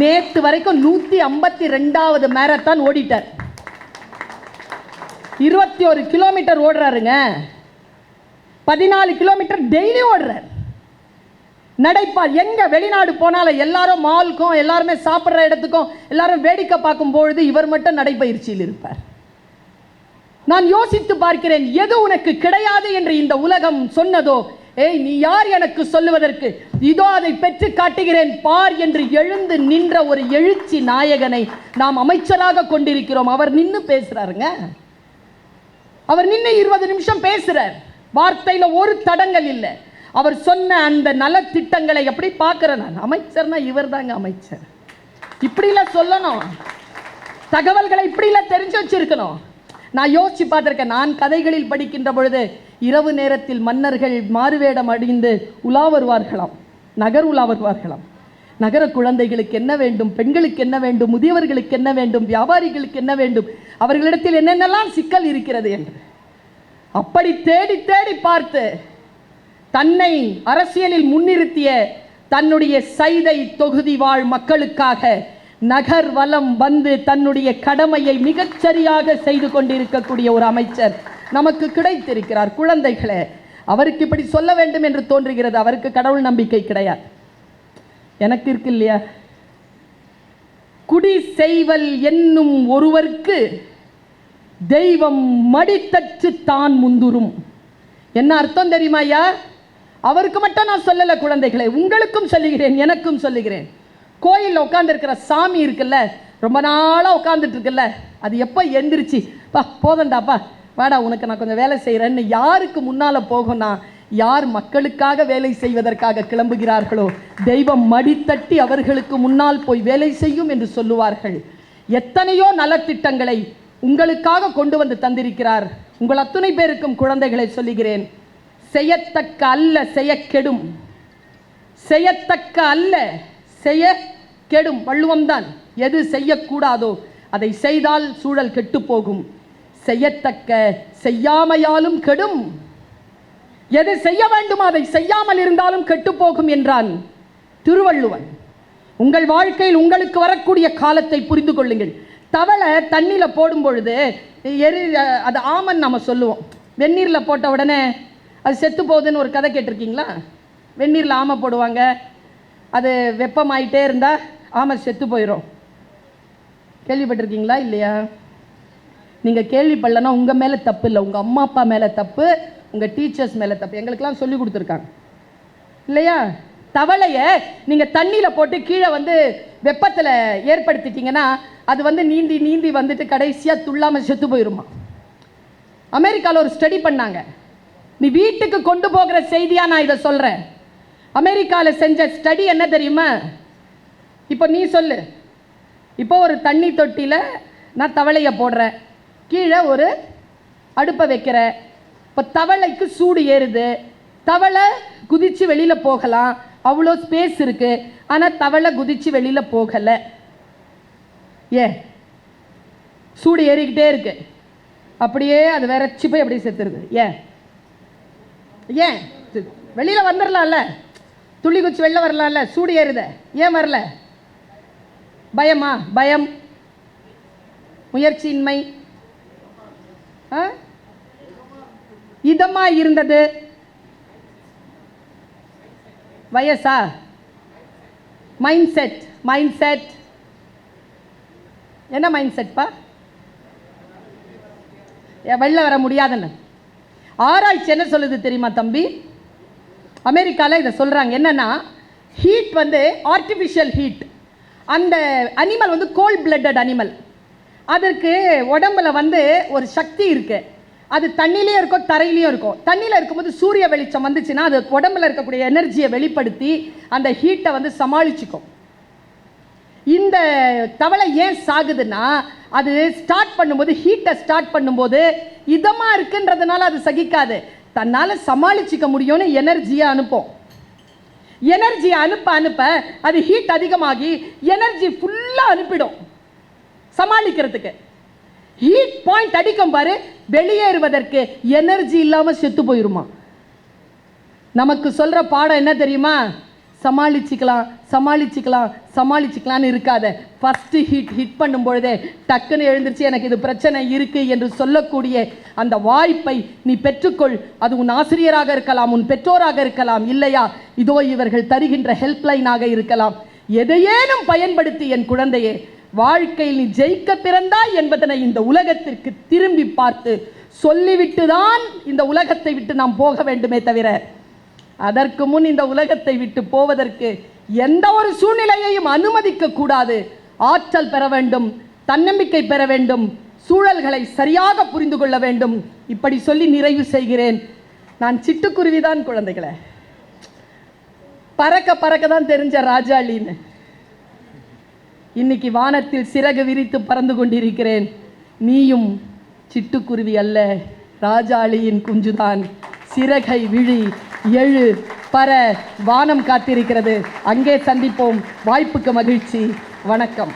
நேற்று வரைக்கும் 152வது மேரத்தான் ஓடிட்டார். 21 கிலோமீட்டர் ஓடுறாருங்க. 14 கிலோமீட்டர் டெய்லி ஓடுறார். நடைப்பார். எங்க வெளிநாடு போனாலும் எல்லாரும் மாலுக்கும், எல்லாருமே சாப்பிட்ற இடத்துக்கும், எல்லாரும் வேடிக்கை பார்க்கும் பொழுது இவர் மட்டும் நடைப்பயிற்சியில் இருப்பார். நான் யோசித்து பார்க்கிறேன், எது உனக்கு கிடையாது என்று இந்த உலகம் சொன்னதோ, ஏய் நீ யார் எனக்கு சொல்லுவதற்கு, இதோ அதை பெற்று காட்டுகிறேன் பார் என்று எழுந்து நின்ற ஒரு எழுச்சி நாயகனை நாம் அமைச்சராக கொண்டிருக்கிறோம். அவர் நின்று பேசுறாருங்க. அவர் நின்று 20 நிமிஷம் பேசுறார். வார்த்தையில ஒரு தடங்கள் இல்லை. அவர் சொன்ன அந்த நலத்திட்டங்களை எப்படி பார்க்கிறேன் நான். அமைச்சர்னா இவர் தாங்க அமைச்சர். இப்படிலாம் சொல்லணும், தகவல்களை இப்படிலாம் தெரிஞ்சு வச்சிருக்கணும். நான் யோசிச்சு பார்த்துருக்கேன். நான் கதைகளில் படிக்கின்ற பொழுது இரவு நேரத்தில் மன்னர்கள் மாறுவேடம் அணிந்து உலா வருவார்களாம், நகர் உலா வருவார்களாம். நகர குழந்தைகளுக்கு என்ன வேண்டும், பெண்களுக்கு என்ன வேண்டும், முதியவர்களுக்கு என்ன வேண்டும், வியாபாரிகளுக்கு என்ன வேண்டும், அவர்களிடத்தில் என்னென்னலாம் சிக்கல் இருக்கிறது என்று அப்படி தேடி தேடி பார்த்து தன்னை அரசியலில் முன்னிறுத்திய தன்னுடைய சைதை தொகுதி வாழ் மக்களுக்காக நகர் வலம் வந்து தன்னுடைய கடமையை மிகச்சரியாக செய்து கொண்டிருக்கக்கூடிய ஒரு அமைச்சர் நமக்கு கிடைத்திருக்கிறார். குழந்தைகளே, அவருக்கு இப்படி சொல்ல வேண்டும் என்று தோன்றுகிறது. அவருக்கு கடவுள் நம்பிக்கை கிடையாது, எனக்கு இருக்கு இல்லையா? குடி செய்வல் என்னும் ஒருவருக்கு தெய்வம் மடித்தற்று தான் முந்துரும். என்ன அர்த்தம் தெரியுமா ஐயா? அவருக்கு மட்டும் நான் சொல்லல குழந்தைகளை, உங்களுக்கும் சொல்லுகிறேன், எனக்கும் சொல்லுகிறேன். கோயிலில் உட்கார்ந்து இருக்கிற சாமி இருக்குல்ல, ரொம்ப நாளாக உட்காந்துட்டு இருக்குல்ல, அது எப்போ எந்திரிச்சு பா போதண்டாப்பா வாடா உனக்கு நான் கொஞ்சம் வேலை செய்கிறேன்னு யாருக்கு முன்னால் போகும்னா, யார் மக்களுக்காக வேலை செய்வதற்காக கிளம்புகிறார்களோ தெய்வம் மடித்தட்டி அவர்களுக்கு முன்னால் போய் வேலை செய்யும் என்று சொல்லுவார்கள். எத்தனையோ நலத்திட்டங்களை உங்களுக்காக கொண்டு வந்து தந்திருக்கிறார். உங்கள் அத்துணை பேருக்கும் குழந்தைகளை சொல்லுகிறேன், செய்யத்தக்க அல்ல செய்ய கெடும், செய்யத்தக்க அல்ல செய்ய கெடும். வள்ளுவம்தான். எது செய்யக்கூடாதோ அதை செய்தால் சூழல் கெட்டு போகும், செய்யத்தக்க செய்யாமையாலும் கெடும். எது செய்ய வேண்டுமோ அதை செய்யாமல் இருந்தாலும் கெட்டு போகும் என்றான் திருவள்ளுவன். உங்கள் வாழ்க்கையில் உங்களுக்கு வரக்கூடிய காலத்தை புரிந்து கொள்ளுங்கள். தவளை தண்ணியில் போடும் பொழுது அது ஆமன் நம்ம சொல்லுவோம். வெந்நீரில் போட்ட உடனே அது செத்து போகுதுன்னு ஒரு கதை கேட்டிருக்கீங்களா? வெந்நீரில் ஆமை போடுவாங்க, அது வெப்பமாயிட்டே இருந்தால் ஆமை செத்து போயிடும். கேள்விப்பட்டிருக்கீங்களா இல்லையா? நீங்கள் கேள்விப்படலைன்னா உங்கள் மேலே தப்பு இல்லை, உங்கள் அம்மா அப்பா மேலே தப்பு, உங்கள் டீச்சர்ஸ் மேலே தப்பு. எங்களுக்கெல்லாம் சொல்லி கொடுத்துருக்காங்க இல்லையா? தவளையை நீங்கள் தண்ணியில் போட்டு கீழே வெப்பத்தில் ஏற்படுத்திட்டீங்கன்னா அது நீந்தி நீந்தி வந்துட்டு கடைசியாக துள்ளாமல் செத்து போயிடுமா. அமெரிக்காவில் ஒரு ஸ்டடி பண்ணாங்க. நீ வீட்டுக்கு கொண்டு போகிற செய்தியாக நான் இதை சொல்கிறேன். அமெரிக்காவில் செஞ்ச ஸ்டடி என்ன தெரியுமா? இப்போ நீ சொல்லு, இப்போ ஒரு தண்ணி தொட்டியில் நான் தவளையை போடுறேன், கீழே ஒரு அடுப்பை வைக்கிறேன். இப்போ தவளைக்கு சூடு ஏறுது, தவளை குதித்து வெளியில் போகலாம், அவ்வளோ ஸ்பேஸ் இருக்குது. ஆனால் தவளை குதித்து வெளியில் போகலை. ஏன்? சூடு ஏறிக்கிட்டே இருக்கு, அப்படியே அது விரைச்சி போய் அப்படியே செத்துருது. ஏன்? ஏன் வெளியில் வந்துடலாம்ல, துள்ளி குச்சி வெளில வரலாம்ல, சூடு ஏறுத, ஏன் வரல? பயமா? பயம், முயற்சியின்மை, இதமா இருந்தது, வயசா, மைண்ட் செட். மைண்ட் செட் என்ன மைண்ட் செட்பா? வெளில வர முடியாதுன்னு ஆராய்ச்சி என்ன சொல்லுது தெரியுமா தம்பி? அமெரிக்காவில் இதை சொல்கிறாங்க. என்னென்னா, ஹீட் ஆர்டிஃபிஷியல் ஹீட். அந்த அனிமல் கோல்ட் பிளட்டட் அனிமல். அதற்கு உடம்புல ஒரு சக்தி இருக்குது. அது தண்ணிலையும் இருக்கும், தரையிலையும் இருக்கும். தண்ணியில் இருக்கும்போது சூரிய வெளிச்சம் வந்துச்சுன்னா அது உடம்புல இருக்கக்கூடிய எனர்ஜியை வெளிப்படுத்தி அந்த ஹீட்டை சமாளிச்சுக்கும். இந்த தவளை ஏன் சாகுதுன்னா, அது ஸ்டார்ட் பண்ணும்போது, ஹீட்டை ஸ்டார்ட் பண்ணும்போது இதமாக இருக்குன்றதுனால அது சகிக்காது, தன்னால் சமாளிச்சிக்க முடியும்னு எனர்ஜியை அனுப்பும். எனர்ஜியை அனுப்ப அனுப்ப அது ஹீட் அதிகமாகி எனர்ஜி ஃபுல்லாக அனுப்பிடும் சமாளிக்கிறதுக்கு. ஹீட் பாயிண்ட் அடிக்கும் பாரு, வெளியேறுவதற்கு எனர்ஜி இல்லாமல் செத்து போயிருமா. நமக்கு சொல்கிற பாடம் என்ன தெரியுமா? சமாளிச்சுக்கலாம் சமாளிச்சுக்கலாம் சமாளிச்சுக்கலான்னு இருக்காத. ஃபஸ்ட்டு ஹிட் பண்ணும் பொழுதே டக்குன்னு எழுந்திருச்சு எனக்கு இது பிரச்சனை இருக்குது என்று சொல்லக்கூடிய அந்த வாய்ப்பை நீ பெற்றுக்கொள். அது உன் ஆசிரியராக இருக்கலாம், உன் பெற்றோராக இருக்கலாம், இல்லையா இதோ இவர்கள் தருகின்ற ஹெல்ப்லைனாக இருக்கலாம். எதையேனும் பயன்படுத்தி என் குழந்தையே, வாழ்க்கையில் நீ ஜெயிக்க பிறந்தாய் என்பதனை இந்த உலகத்திற்கு திரும்பி பார்த்து சொல்லிவிட்டு தான் இந்த உலகத்தை விட்டு நாம் போக வேண்டுமே தவிர, அதற்கு முன் இந்த உலகத்தை விட்டு போவதற்கு எந்த ஒரு சூழ்நிலையையும் அனுமதிக்க கூடாது. ஆற்றல் பெற வேண்டும், தன்னம்பிக்கை பெற வேண்டும், சூழல்களை சரியாக புரிந்து கொள்ள வேண்டும். இப்படி சொல்லி நிறைவு செய்கிறேன். நான் சிட்டுக்குருவிதான் குழந்தைகளை, பறக்க பறக்க தான் தெரிஞ்ச ராஜாளின்னு. இன்னைக்கு வானத்தில் சிறகு விரித்து பறந்து கொண்டிருக்கிறேன். நீயும் சிட்டுக்குருவி அல்ல, ராஜாளியின் குஞ்சுதான். சிறகை விழி, எழு, பற, வானம் காத்திருக்கிறது. அங்கே சந்திப்போம். வாய்ப்புக்கு மகிழ்ச்சி. வணக்கம்.